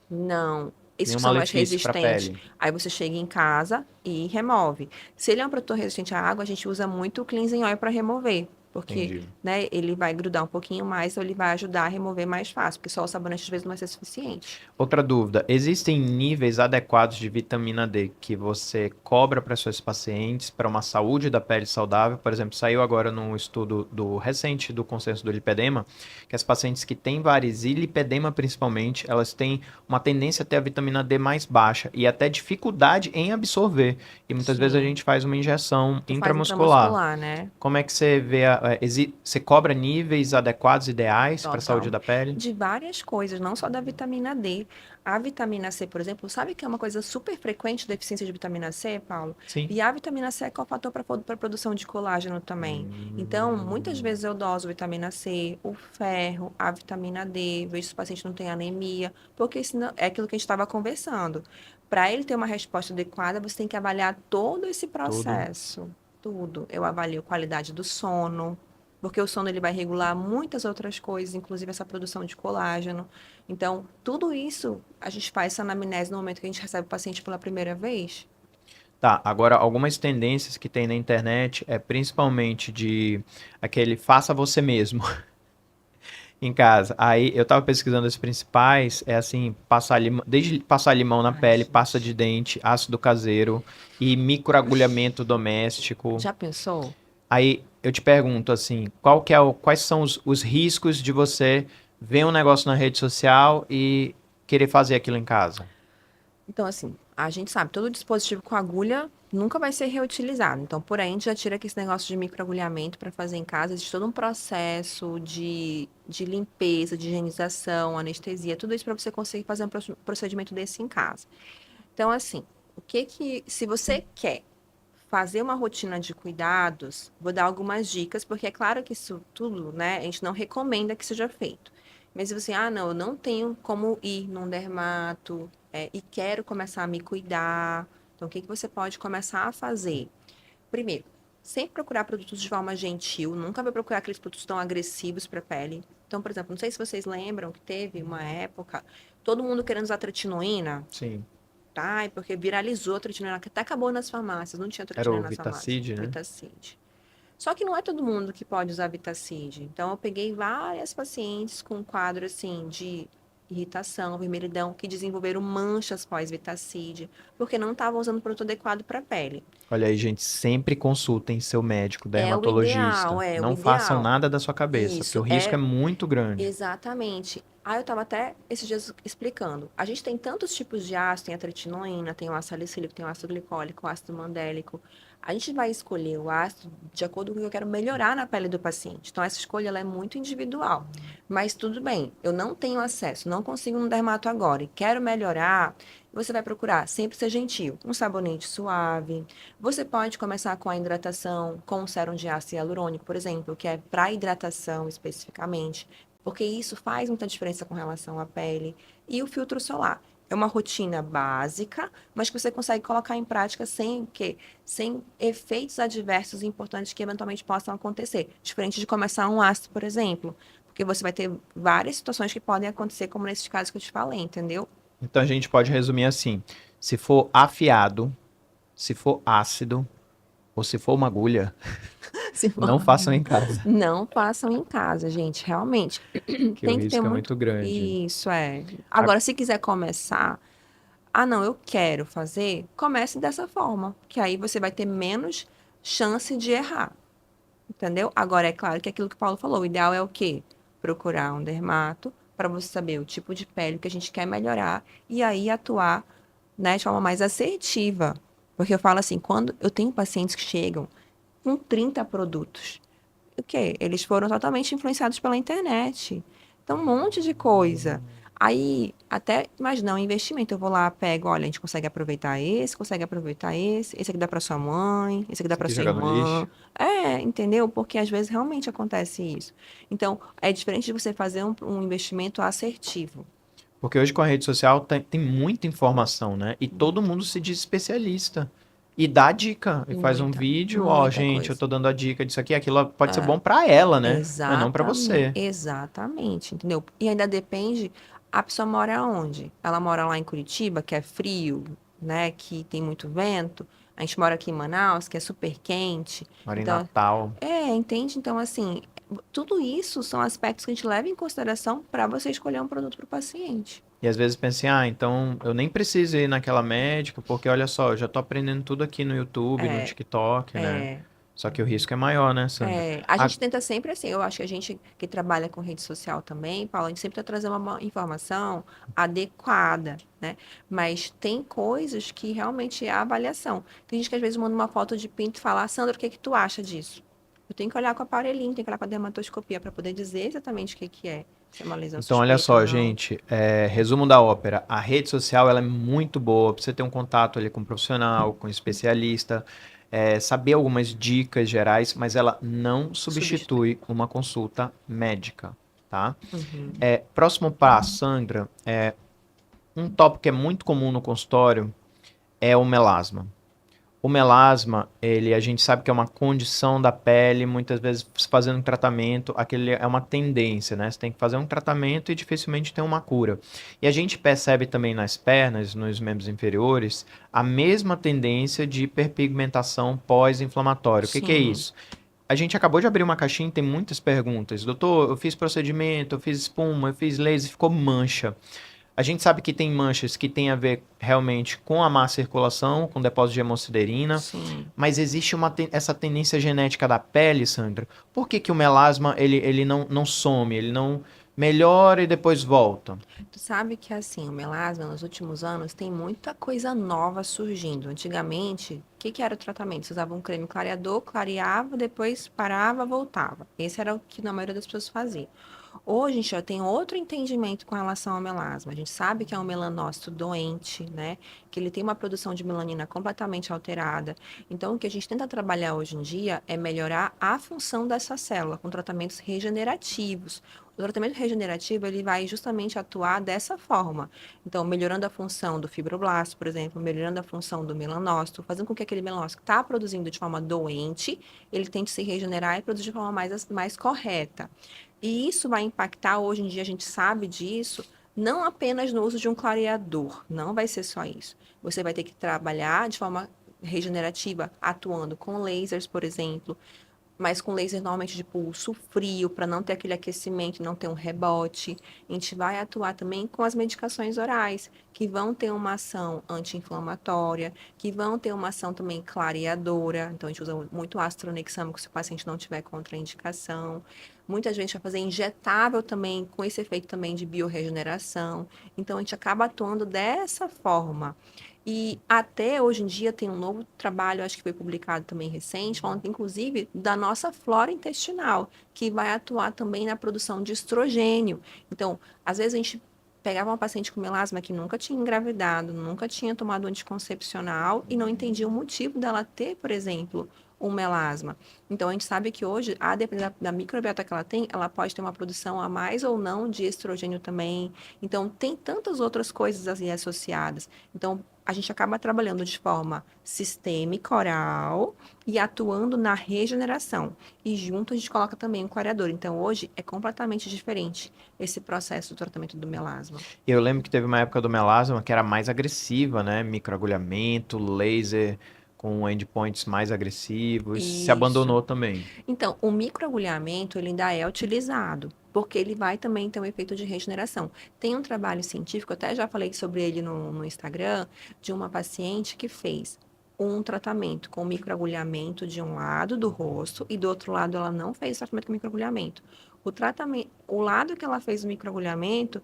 B: Não, esses
A: nenhum
B: que são mais
A: malefício para a
B: resistentes,
A: pele.
B: aí você chega em casa e remove. Se ele é um protetor resistente à água, a gente usa muito o cleansing oil para remover. porque,
A: Entendi.
B: né, ele vai grudar um pouquinho mais, ou ele vai ajudar a remover mais fácil, porque só o sabonete às vezes não vai ser suficiente.
A: Outra dúvida, existem níveis adequados de vitamina D que você cobra para seus pacientes para uma saúde da pele saudável? Por exemplo, saiu agora num estudo do recente do consenso do lipedema, que as pacientes que têm varize e lipedema principalmente, elas têm uma tendência a ter a vitamina D mais baixa e até dificuldade em absorver. E muitas vezes a
B: Sim.
A: gente faz uma injeção
B: Tu faz
A: intramuscular.
B: intramuscular, né?
A: Como é que você vê, você cobra níveis adequados, ideais para a saúde
B: Total.
A: da pele?
B: De várias coisas, não só da vitamina D. A vitamina C, por exemplo, sabe que é uma coisa super frequente, deficiência de vitamina C, Paulo?
A: Sim.
B: E a vitamina C é cofator para a produção de colágeno também. Então, muitas vezes eu doso vitamina C, o ferro, a vitamina D, vejo se o paciente não tem anemia, porque senão, é aquilo que a gente estava conversando. Para ele ter uma resposta adequada, você tem que avaliar todo esse
A: Tudo.
B: processo. Tudo. Eu avalio qualidade do sono, porque o sono ele vai regular muitas outras coisas, inclusive essa produção de colágeno. Então, tudo isso a gente faz essa anamnese no momento que a gente recebe o paciente pela primeira vez.
A: Tá, agora algumas tendências que tem na internet é principalmente de aquele faça você mesmo em casa. Aí eu tava pesquisando as principais, é assim, passar limão, desde passar limão na
B: Ai,
A: pele, pasta
B: gente.
A: de dente, ácido caseiro e microagulhamento doméstico.
B: Já pensou?
A: Aí eu te pergunto assim, quais são os riscos de você ver um negócio na rede social e querer fazer aquilo em casa?
B: Então, assim, a gente sabe, todo dispositivo com agulha nunca vai ser reutilizado. Então, por aí, a gente já tira aqui esse negócio de microagulhamento para fazer em casa. Existe todo um processo de limpeza, de higienização, anestesia, tudo isso para você conseguir fazer um procedimento desse em casa. Então, assim, se você quer fazer uma rotina de cuidados, vou dar algumas dicas, porque é claro que isso tudo, né, a gente não recomenda que seja feito. Mas se você, não, eu não tenho como ir num dermato, e quero começar a me cuidar, então o que você pode começar a fazer? Primeiro, sempre procurar produtos de forma gentil, nunca vai procurar aqueles produtos tão agressivos para a pele. Então, por exemplo, não sei se vocês lembram que teve uma época, todo mundo querendo usar tretinoína,
A: Sim,
B: tá? Porque viralizou a tretinina, que até acabou nas farmácias, não tinha
A: era
B: tretinina
A: o
B: nas farmácias,
A: Vitacid, né?
B: Vitacid. Só que não é todo mundo que pode usar Vitacid. Então, eu peguei várias pacientes com quadro, assim, de irritação, vermelhidão, que desenvolveram manchas pós-Vitacid, porque não estavam usando o produto adequado para a pele.
A: Olha aí, gente, sempre consultem seu médico,
B: É o ideal,
A: dermatologista.
B: é o
A: Não façam
B: ideal.
A: nada da sua cabeça, porque o
B: Isso,
A: risco é muito grande.
B: exatamente. Eu estava até esses dias explicando. A gente tem tantos tipos de ácido, tem a tretinoína, tem o ácido salicílico, tem o ácido glicólico, o ácido mandélico. A gente vai escolher o ácido de acordo com o que eu quero melhorar na pele do paciente. Então, essa escolha ela é muito individual. Mas tudo bem, eu não tenho acesso, não consigo no dermato agora e quero melhorar. Você vai procurar sempre ser gentil, um sabonete suave. Você pode começar com a hidratação, com um sérum de ácido hialurônico, por exemplo, que é para hidratação especificamente, porque isso faz muita diferença com relação à pele. E o filtro solar. É uma rotina básica, mas que você consegue colocar em prática sem efeitos adversos importantes que eventualmente possam acontecer. Diferente de começar um ácido, por exemplo. Porque você vai ter várias situações que podem acontecer, como nesses casos que eu te falei, entendeu?
A: Então a gente pode resumir assim: se for afiado, se for ácido ou se for uma agulha,
B: Se for-
A: não façam em casa,
B: Não façam em casa, gente, realmente.
A: que o
B: Tem que ter
A: risco é
B: muito.
A: muito grande.
B: Isso é.
A: A-
B: Agora, se quiser começar, não, eu quero fazer, comece dessa forma, que aí você vai ter menos chance de errar, entendeu? Agora, é claro que aquilo que o Paulo falou, o ideal é o quê? Procurar um dermato para você saber o tipo de pele que a gente quer melhorar e aí atuar, né, de forma mais assertiva. Porque eu falo assim, quando eu tenho pacientes que chegam com 30 produtos, o quê? Eles foram totalmente influenciados pela internet. Então, um monte de coisa. Aí, até, imagina, um investimento. Eu vou lá, pego, olha, a gente consegue aproveitar esse aqui dá para sua mãe, esse aqui dá
A: Isso
B: para
A: aqui
B: sua
A: joga no lixo.
B: irmã. Entendeu? Porque às vezes realmente acontece isso. Então, é diferente de você fazer um investimento assertivo.
A: Porque hoje com a rede social tem muita informação, né? E todo
B: Muito.
A: mundo se diz especialista. E dá dica, e faz um
B: Muita,
A: vídeo, ó,
B: muita
A: gente, eu
B: coisa.
A: tô dando a dica disso aqui, aquilo pode ser
B: É.
A: bom pra ela, né? Mas não pra
B: Exatamente,
A: você.
B: exatamente, entendeu? E ainda depende, a pessoa mora onde? Ela mora lá em Curitiba, que é frio, né? Que tem muito vento. A gente mora aqui em Manaus, que é super quente.
A: Mora em
B: Então,
A: Natal.
B: entende? Então, assim, tudo isso são aspectos que a gente leva em consideração para você escolher um produto para o paciente.
A: E às vezes pensa assim, então eu nem preciso ir naquela médica, porque olha só, eu já tô aprendendo tudo aqui no YouTube, no
B: É,
A: TikTok, né?
B: é.
A: Só que o risco é maior, né, Sandra?
B: A
A: A-
B: gente tenta sempre assim, eu acho que a gente que trabalha com rede social também, Paulo, a gente sempre tenta trazer uma informação adequada, né? Mas tem coisas que realmente é a avaliação. Tem gente que às vezes manda uma foto de pinto e fala, Sandra, o que que tu acha disso? Eu tenho que olhar com o aparelhinho, tenho que olhar com a dermatoscopia para poder dizer exatamente o que que é. Se é uma lesão
A: Então, olha
B: suspeita ou
A: só,
B: não.
A: gente, resumo da ópera. A rede social ela é muito boa para você ter um contato ali com um profissional, com um especialista, saber algumas dicas gerais, mas ela não
B: Substitui.
A: substitui uma consulta médica, tá?
B: Uhum.
A: Próximo passo, Sandra, um tópico que é muito comum no consultório é o melasma. O melasma, a gente sabe que é uma condição da pele, muitas vezes fazendo um tratamento, aquele é uma tendência, né? Você tem que fazer um tratamento e dificilmente tem uma cura. E a gente percebe também nas pernas, nos membros inferiores, a mesma tendência de hiperpigmentação pós-inflamatória. O que que é
B: Sim.
A: isso? A gente acabou de abrir uma caixinha e tem muitas perguntas. Doutor, eu fiz procedimento, eu fiz espuma, eu fiz laser, ficou mancha. A gente sabe que tem manchas que têm a ver realmente com a má circulação, com depósito de hemosiderina,
B: Sim.
A: mas existe essa tendência genética da pele, Sandra. Por que que o melasma ele não some, ele não melhora e depois volta?
B: Tu sabe que assim, o melasma nos últimos anos tem muita coisa nova surgindo. Antigamente, o que que era o tratamento? Você usava um creme clareador, clareava, depois parava, voltava. Esse era o que na maioria das pessoas fazia. Hoje a gente já tem outro entendimento com relação ao melasma. A gente sabe que é um melanócito doente, né? Que ele tem uma produção de melanina completamente alterada. Então, o que a gente tenta trabalhar hoje em dia é melhorar a função dessa célula com tratamentos regenerativos. O tratamento regenerativo ele vai justamente atuar dessa forma. Então, melhorando a função do fibroblasto, por exemplo, melhorando a função do melanócito, fazendo com que aquele melanócito que está produzindo de forma doente, ele tente se regenerar e produzir de forma mais correta. E isso vai impactar, hoje em dia a gente sabe disso, não apenas no uso de um clareador, não vai ser só isso. Você vai ter que trabalhar de forma regenerativa, atuando com lasers, por exemplo, mas com laser normalmente de pulso frio, para não ter aquele aquecimento, não ter um rebote. A gente vai atuar também com as medicações orais, que vão ter uma ação anti-inflamatória, que vão ter uma ação também clareadora. Então, a gente usa muito ácido tranexâmico se o paciente não tiver contraindicação. Muita gente vai fazer injetável também, com esse efeito também de biorregeneração. Então, a gente acaba atuando dessa forma. E até hoje em dia tem um novo trabalho, acho que foi publicado também recente, falando inclusive da nossa flora intestinal, que vai atuar também na produção de estrogênio. Então, às vezes a gente pegava uma paciente com melasma que nunca tinha engravidado, nunca tinha tomado anticoncepcional e não entendia o motivo dela ter, por exemplo, um melasma. Então, a gente sabe que hoje, a depender da microbiota que ela tem, ela pode ter uma produção a mais ou não de estrogênio também. Então, tem tantas outras coisas assim associadas. Então, a gente acaba trabalhando de forma sistêmica, oral, e atuando na regeneração. E junto a gente coloca também o clareador. Então, hoje é completamente diferente esse processo do tratamento do melasma.
A: Eu lembro que teve uma época do melasma que era mais agressiva, né? Microagulhamento, laser com endpoints mais agressivos. Se
B: Isso.
A: abandonou também.
B: Então, o microagulhamento ele ainda é utilizado, porque ele vai também ter um efeito de regeneração. Tem um trabalho científico, eu até já falei sobre ele no Instagram, de uma paciente que fez um tratamento com microagulhamento de um lado do rosto e do outro lado ela não fez tratamento com microagulhamento. O lado que ela fez o microagulhamento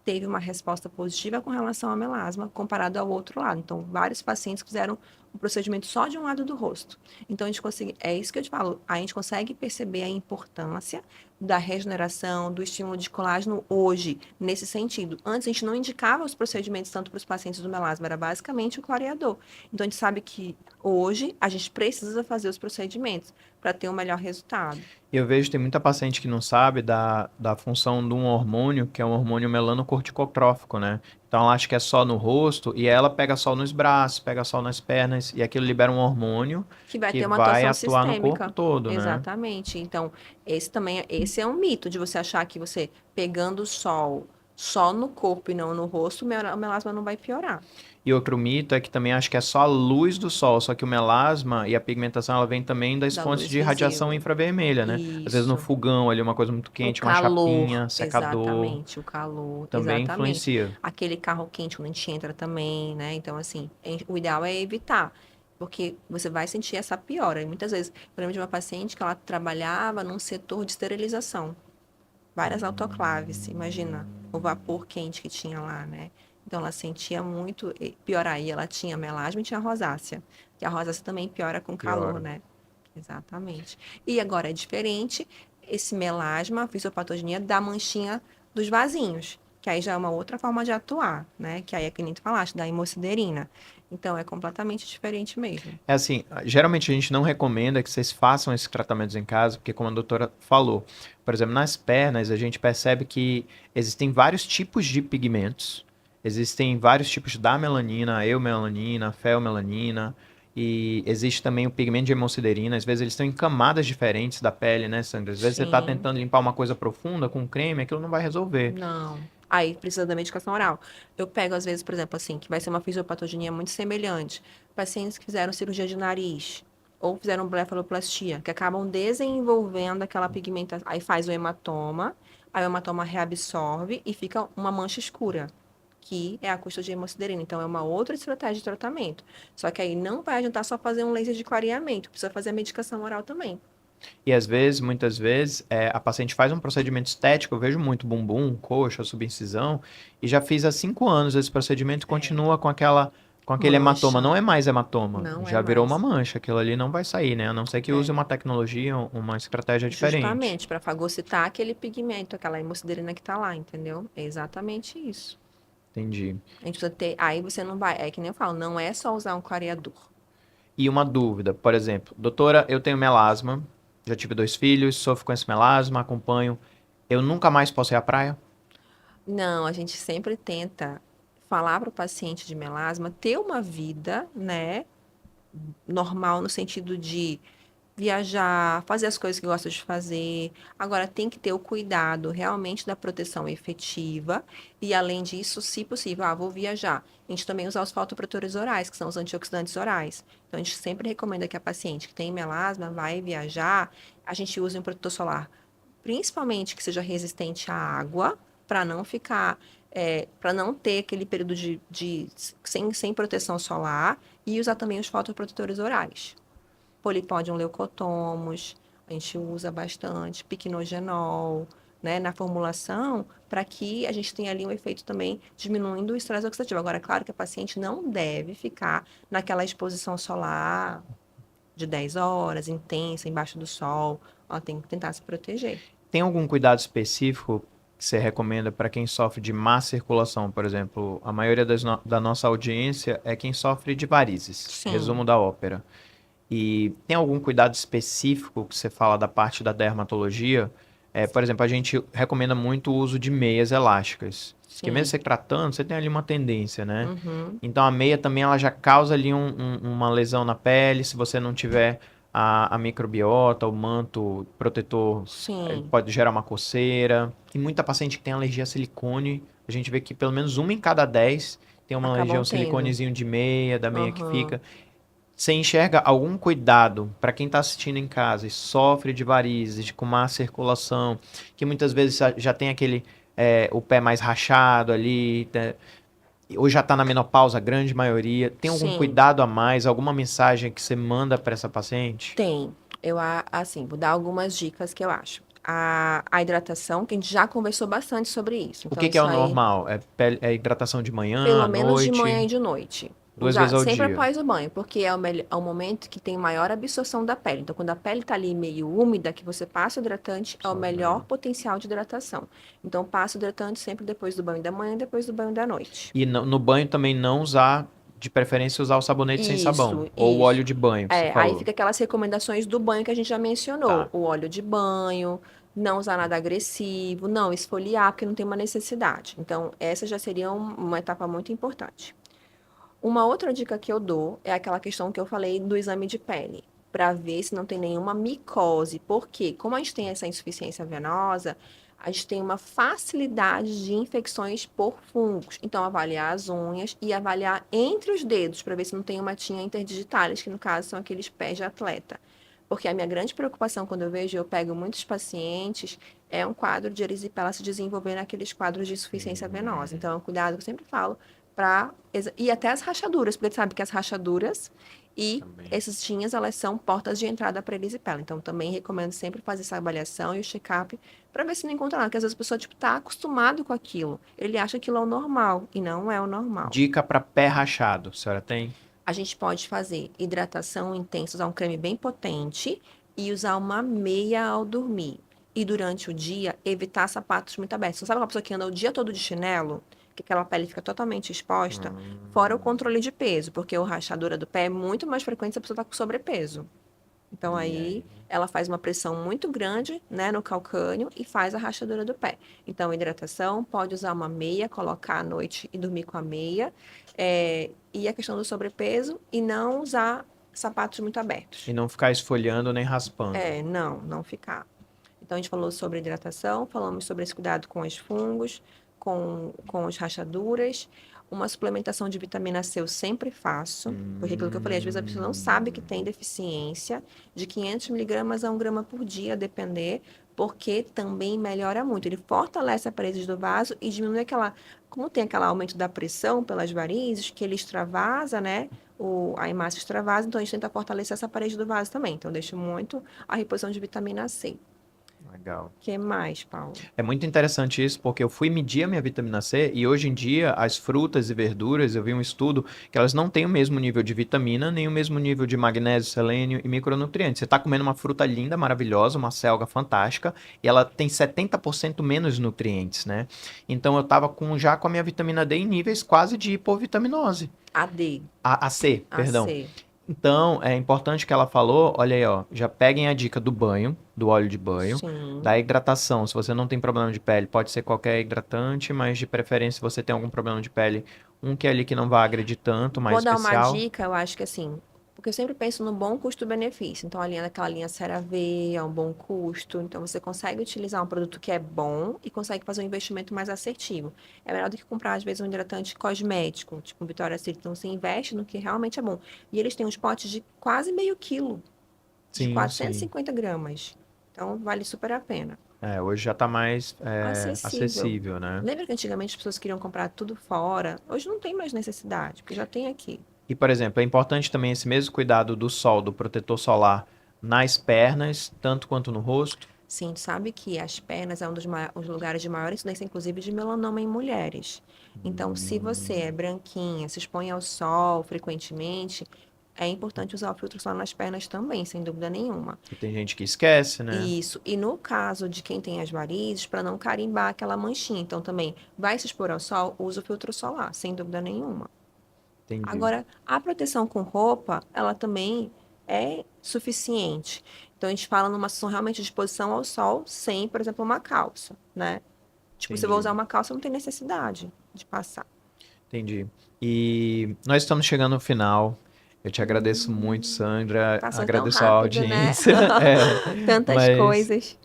B: teve uma resposta positiva com relação ao melasma, comparado ao outro lado. Então, vários pacientes fizeram um procedimento só de um lado do rosto. Então, a gente consegue, é isso que eu te falo, a gente consegue perceber a importância da regeneração, do estímulo de colágeno hoje, nesse sentido. Antes, a gente não indicava os procedimentos tanto para os pacientes do melasma, era basicamente o clareador. Então, a gente sabe que hoje a gente precisa fazer os procedimentos para ter um melhor resultado.
A: E eu vejo que tem muita paciente que não sabe da função de um hormônio, que é um hormônio melanocorticotrófico, né? Então ela acha que é só no rosto e ela pega sol nos braços, pega sol nas pernas e aquilo libera um hormônio
B: Que vai
A: que
B: ter uma
A: vai
B: atuação
A: atuar no corpo
B: sistêmica.
A: todo, né?
B: Exatamente. Então, esse é um mito de você achar que você pegando o sol só no corpo e não no rosto, o melasma não vai piorar.
A: E outro mito é que também acho que é só a luz do sol, só que o melasma e a pigmentação ela vem também das
B: Da
A: fontes
B: luz
A: de radiação
B: visível.
A: infravermelha, né? Às vezes no
B: Isso.
A: fogão ali, uma coisa muito
B: O
A: quente, uma
B: calor,
A: chapinha, secador,
B: exatamente, o calor,
A: também
B: exatamente.
A: influencia.
B: Aquele carro quente quando a gente entra também, né? Então, assim, o ideal é evitar, porque você vai sentir essa piora. E muitas vezes, eu lembro de uma paciente que ela trabalhava num setor de esterilização, várias autoclaves, imagina o vapor quente que tinha lá, né? Então, ela sentia muito, e pior aí, ela tinha melasma e tinha rosácea, que a rosácea também piora com calor,
A: Piora.
B: né? Exatamente. E agora é diferente esse melasma, a fisiopatogenia da manchinha dos vasinhos, que aí já é uma outra forma de atuar, né? Que aí é que nem tu falaste, da hemociderina. Então é completamente diferente mesmo.
A: É assim, geralmente a gente não recomenda que vocês façam esses tratamentos em casa, porque como a doutora falou, por exemplo, nas pernas a gente percebe que existem vários tipos de pigmentos, existem vários tipos da melanina, eumelanina, feomelanina, e existe também o pigmento de hemociderina, às vezes eles estão em camadas diferentes da pele, né, Sandra? Às vezes você está
B: Sim,
A: tentando limpar uma coisa profunda com creme, aquilo não vai resolver.
B: não. Aí precisa da medicação oral. Eu pego, às vezes, por exemplo, assim, que vai ser uma fisiopatogenia muito semelhante. Pacientes que fizeram cirurgia de nariz ou fizeram blefaroplastia, que acabam desenvolvendo aquela pigmentação. Aí faz o hematoma, aí o hematoma reabsorve e fica uma mancha escura, que é a custa de hemociderina. Então, é uma outra estratégia de tratamento. Só que aí não vai adiantar só fazer um laser de clareamento, precisa fazer a medicação oral também.
A: E às vezes, muitas vezes, a paciente faz um procedimento estético, eu vejo muito bumbum, coxa, subincisão, e já fiz há 5 anos esse procedimento e
B: É,
A: continua com aquele hematoma.
B: mancha,
A: Não é mais hematoma,
B: não é
A: já virou uma
B: mais.
A: mancha, aquilo ali não vai sair, né? A não ser que use
B: É.
A: uma tecnologia, uma estratégia diferente.
B: Justamente para fagocitar aquele pigmento, aquela hemociderina que tá lá, entendeu? É exatamente isso.
A: Entendi.
B: A gente precisa ter. Aí você não vai. É que nem eu falo, não é só usar um clareador.
A: E uma dúvida, por exemplo, doutora, eu tenho melasma, já tive 2 filhos, sofro com esse melasma, acompanho. Eu nunca mais posso ir à praia?
B: Não, a gente sempre tenta falar para o paciente de melasma ter uma vida, né, normal no sentido de viajar, fazer as coisas que gosta de fazer. Agora, tem que ter o cuidado realmente da proteção efetiva. E, além disso, se possível, vou viajar. A gente também usar os fotoprotetores orais, que são os antioxidantes orais. Então, a gente sempre recomenda que a paciente que tem melasma vai viajar, a gente use um protetor solar, principalmente que seja resistente à água, para não ficar. Para não ter aquele período sem proteção solar e usar também os fotoprotetores orais. Polipódium leucotomos, a gente usa bastante, piquenogenol, né, na formulação, para que a gente tenha ali um efeito também diminuindo o estresse oxidativo. Agora, é claro que a paciente não deve ficar naquela exposição solar de 10 horas, intensa, embaixo do sol. Ela tem que tentar se proteger.
A: Tem algum cuidado específico que você recomenda para quem sofre de má circulação? Por exemplo, a maioria da nossa audiência é quem sofre de varizes.
B: Sim,
A: Resumo da ópera. E tem algum cuidado específico que você fala da parte da dermatologia? Por exemplo, a gente recomenda muito o uso de meias elásticas. Porque mesmo
B: sim.
A: você tratando, você tem ali uma tendência, né?
B: Uhum,
A: Então a meia também ela já causa ali uma lesão na pele. Se você não tiver a microbiota, o manto protetor,
B: sim.
A: pode gerar uma coceira. Tem muita paciente que tem alergia a silicone. A gente vê que pelo menos uma em cada 10 tem uma alergia a
B: Acabam
A: um
B: tendo.
A: siliconezinho de meia, da meia que
B: Uhum.
A: fica. Você enxerga algum cuidado para quem está assistindo em casa e sofre de varizes, de com má circulação, que muitas vezes já tem o pé mais rachado ali, né, ou já está na menopausa, a grande maioria. Tem algum
B: Sim.
A: cuidado a mais, alguma mensagem que você manda para essa paciente?
B: Tem. Assim, vou dar algumas dicas que eu acho. A hidratação, que a gente já conversou bastante sobre isso.
A: O
B: Então,
A: que que é
B: isso
A: o
B: aí,
A: normal? É hidratação de manhã, à
B: pelo menos de manhã
A: noite,
B: e de noite.
A: duas vezes
B: Usar
A: ao
B: sempre
A: dia?
B: após o banho, porque é o momento que tem maior absorção da pele. Então, quando a pele está ali meio úmida, que você passa o hidratante, é o
A: Absorve
B: melhor
A: melhor.
B: potencial de hidratação. Então, passa o hidratante sempre depois do banho da manhã e depois do banho da noite.
A: E no banho também não usar, de preferência usar o sabonete sem sabão,
B: Isso,
A: ou o óleo
B: isso.
A: de banho que você
B: Aí
A: falou.
B: fica aquelas recomendações do banho que a gente já mencionou.
A: Tá.
B: O óleo de banho, não usar nada agressivo, não esfoliar, porque não tem uma necessidade. Então, essa já seria uma etapa muito importante. Uma outra dica que eu dou é aquela questão que eu falei do exame de pele, para ver se não tem nenhuma micose. Porque, como a gente tem essa insuficiência venosa, a gente tem uma facilidade de infecções por fungos. Então, avaliar as unhas e avaliar entre os dedos, para ver se não tem uma tinha interdigitalis, que no caso são aqueles pés de atleta. Porque a minha grande preocupação quando eu pego muitos pacientes, é um quadro de erisipela se desenvolver naqueles quadros de insuficiência venosa. Então, é um cuidado que eu sempre falo para... E até as rachaduras, porque você sabe que as rachaduras e
A: Também.
B: essas tinhas, elas são portas de entrada para erisipela. Então, também recomendo sempre fazer essa avaliação e o check-up para ver se não encontra nada. Porque às vezes a pessoa, tipo, tá acostumado com aquilo. Ele acha que aquilo é o normal e não é o normal.
A: Dica para pé rachado, a senhora tem?
B: A gente pode fazer hidratação intensa, usar um creme bem potente e usar uma meia ao dormir. E durante o dia, evitar sapatos muito abertos. Você sabe uma pessoa que anda o dia todo de chinelo? Que aquela pele fica totalmente exposta? Fora o
A: Hum,
B: controle de peso, porque a rachadura do pé é muito mais frequente se a pessoa está com sobrepeso. Então
A: e
B: aí
A: aí?
B: ela faz uma pressão muito grande, né, no calcânio e faz a rachadura do pé. Então, hidratação, pode usar uma meia, colocar à noite e dormir com a meia. E a questão do sobrepeso e não usar sapatos muito
A: E
B: abertos.
A: não ficar esfolhando nem raspando.
B: Não ficar. Então, a gente falou sobre hidratação, falamos sobre esse cuidado com os fungos, com as rachaduras. Uma suplementação de vitamina C eu sempre faço, porque aquilo que eu falei, às vezes a pessoa não sabe que tem
A: Hum,
B: deficiência, de 500 miligramas a 1 grama por dia, a depender, porque também melhora muito. Ele fortalece a parede do vaso e diminui aquela, como tem aquele aumento da pressão pelas varizes, que ele extravasa, né? A hemácia extravasa, então a gente tenta fortalecer essa parede do vaso também. Então, eu deixo muito a reposição de vitamina C.
A: legal.
B: O que mais, Paulo?
A: É muito interessante isso, porque eu fui medir a minha vitamina C e hoje em dia as frutas e verduras, eu vi um estudo que elas não têm o mesmo nível de vitamina, nem o mesmo nível de magnésio, selênio e micronutrientes. Você está comendo uma fruta linda, maravilhosa, uma selga fantástica, e ela tem 70% menos nutrientes, né? Então eu estava já com a minha vitamina D em níveis quase de hipovitaminose.
B: A D,
A: A C,
B: a
A: perdão.
B: C.
A: Então, é importante que ela falou, olha aí, ó, já peguem a dica do banho, do óleo de banho, da
B: Sim.
A: hidratação. Se você não tem problema de pele, pode ser qualquer hidratante, mas de preferência, se você tem algum problema de pele, um que é ali que não vai agredir tanto, mais
B: Vou dar uma
A: especial.
B: dica, eu acho que assim, porque eu sempre penso no bom custo-benefício. Então, a linha daquela linha CeraVe é um bom custo. Então, você consegue utilizar um produto que é bom e consegue fazer um investimento mais assertivo. É melhor do que comprar, às vezes, um hidratante cosmético, tipo um Victoria's Secret. Então, você investe no que realmente é bom. E eles têm uns potes de quase meio quilo, de
A: Sim, sim.
B: 450 gramas. Então, vale super a pena.
A: É, hoje já tá mais
B: Acessível.
A: acessível, né?
B: Lembra que antigamente as pessoas queriam comprar tudo fora? Hoje não tem mais necessidade, porque já tem aqui.
A: E, por exemplo, é importante também esse mesmo cuidado do sol, do protetor solar nas pernas, tanto quanto no rosto.
B: Sim, tu sabe que as pernas é um dos os lugares de maior incidência, inclusive, de melanoma em mulheres. Então, se você é
A: Hum,
B: branquinha, se expõe ao sol frequentemente, é importante usar o filtro solar nas pernas também, sem dúvida nenhuma.
A: e tem gente que esquece, né?
B: Isso. E no caso de quem tem as varizes, para não carimbar aquela manchinha. Então, também vai se expor ao sol, usa o filtro solar, sem dúvida nenhuma.
A: Entendi.
B: Agora, a proteção com roupa, ela também é suficiente. Então, a gente fala numa situação realmente de exposição ao sol, sem, por exemplo, uma calça, né? Tipo, se eu vou
A: Entendi.
B: usar uma calça, não tem necessidade de passar.
A: Entendi. E nós estamos chegando ao final. Eu te agradeço muito,
B: Hum,
A: Sandra.
B: passou tão
A: Agradeço a
B: rápido, né?
A: audiência. É,
B: Tantas
A: mas
B: coisas.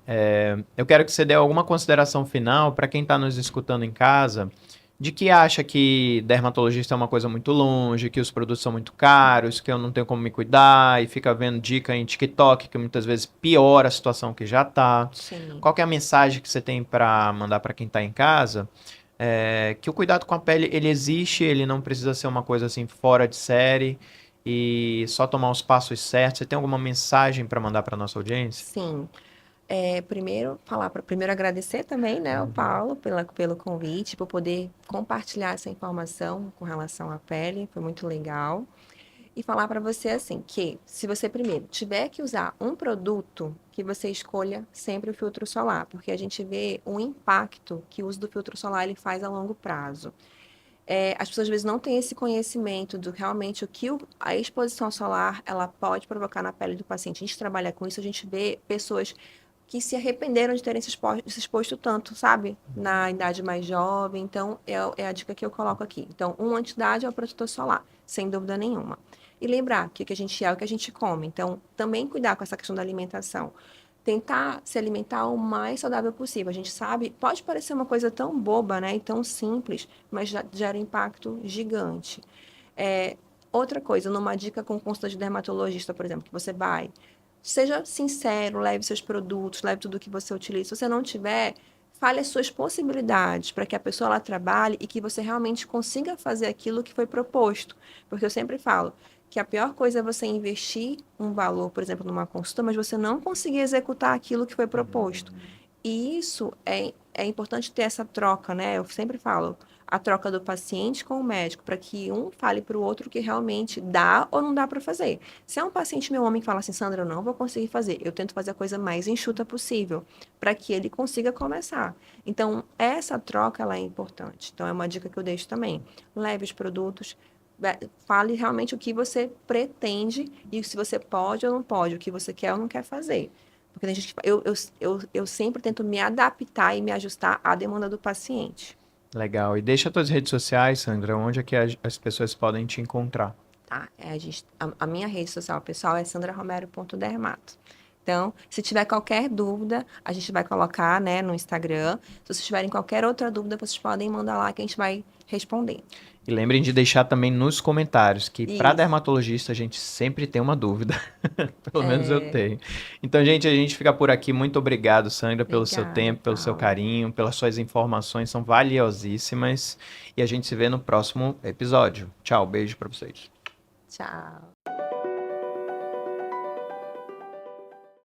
A: eu quero que você dê alguma consideração final para quem está nos escutando em casa, de que acha que dermatologista é uma coisa muito longe, que os produtos são muito caros, que eu não tenho como me cuidar e fica vendo dica em TikTok que muitas vezes piora a situação que já está.
B: Sim.
A: Qual que é a mensagem que você tem para mandar para quem está em casa? Que o cuidado com a pele, ele existe, ele não precisa ser uma coisa assim fora de série e só tomar os passos certos. Você tem alguma mensagem para mandar para nossa audiência?
B: Sim. Primeiro agradecer também, né, o
A: Uhum.
B: Paulo pelo convite, por poder compartilhar essa informação com relação à pele, foi muito legal. E falar para você assim, que se você primeiro tiver que usar um produto, que você escolha sempre o filtro solar, porque a gente vê o impacto que o uso do filtro solar ele faz a longo prazo. As pessoas às vezes não têm esse conhecimento do realmente o que a exposição solar ela pode provocar na pele do paciente. A gente trabalha com isso, a gente vê pessoas que se arrependeram de terem se exposto tanto, sabe? Na idade mais jovem. Então, é a dica que eu coloco aqui. Então, um anti-idade é o protetor solar, sem dúvida nenhuma. E lembrar que o que a gente é o que a gente come. Então, também cuidar com essa questão da alimentação. tentar se alimentar o mais saudável possível. A gente sabe, pode parecer uma coisa tão boba, né, e tão simples, mas já gera um impacto gigante. É, outra coisa, numa dica com consulta de dermatologista, por exemplo, que você vai, seja sincero, leve seus produtos, leve tudo que você utiliza. Se você não tiver, fale as suas possibilidades para que a pessoa ela trabalhe e que você realmente consiga fazer aquilo que foi proposto. Porque eu sempre falo que a pior coisa é você investir um valor, por exemplo, numa consulta, mas você não conseguir executar aquilo que foi proposto. E isso é importante ter essa troca, né? Eu sempre falo, a troca do paciente com o médico, para que um fale para o outro o que realmente dá ou não dá para fazer. Se é um paciente meu homem que fala assim, Sandra, eu não vou conseguir fazer, eu tento fazer a coisa mais enxuta possível, para que ele consiga começar. Então, essa troca, ela é importante. Então, é uma dica que eu deixo também. Leve os produtos, fale realmente o que você pretende e se você pode ou não pode, o que você quer ou não quer fazer. Porque tem gente que, eu sempre tento me adaptar e me ajustar à demanda do paciente.
A: Legal. E deixa tuas redes sociais, Sandra, onde é que as pessoas podem te encontrar?
B: Tá? A minha rede social pessoal é sandraromero.dermato. Então, se tiver qualquer dúvida, a gente vai colocar, né, no Instagram. Se vocês tiverem qualquer outra dúvida, vocês podem mandar lá que a gente vai responder.
A: E lembrem de deixar também nos comentários que para
B: Isso.
A: dermatologista a gente sempre tem uma dúvida. Pelo menos eu
B: É,
A: tenho. Então, gente, a gente fica por aqui. Muito obrigado, Sandra, pelo seu
B: obrigada,
A: tempo, pelo seu
B: Paulo.
A: carinho, pelas suas informações, são valiosíssimas. E a gente se vê no próximo episódio. Tchau, beijo para vocês.
B: Tchau.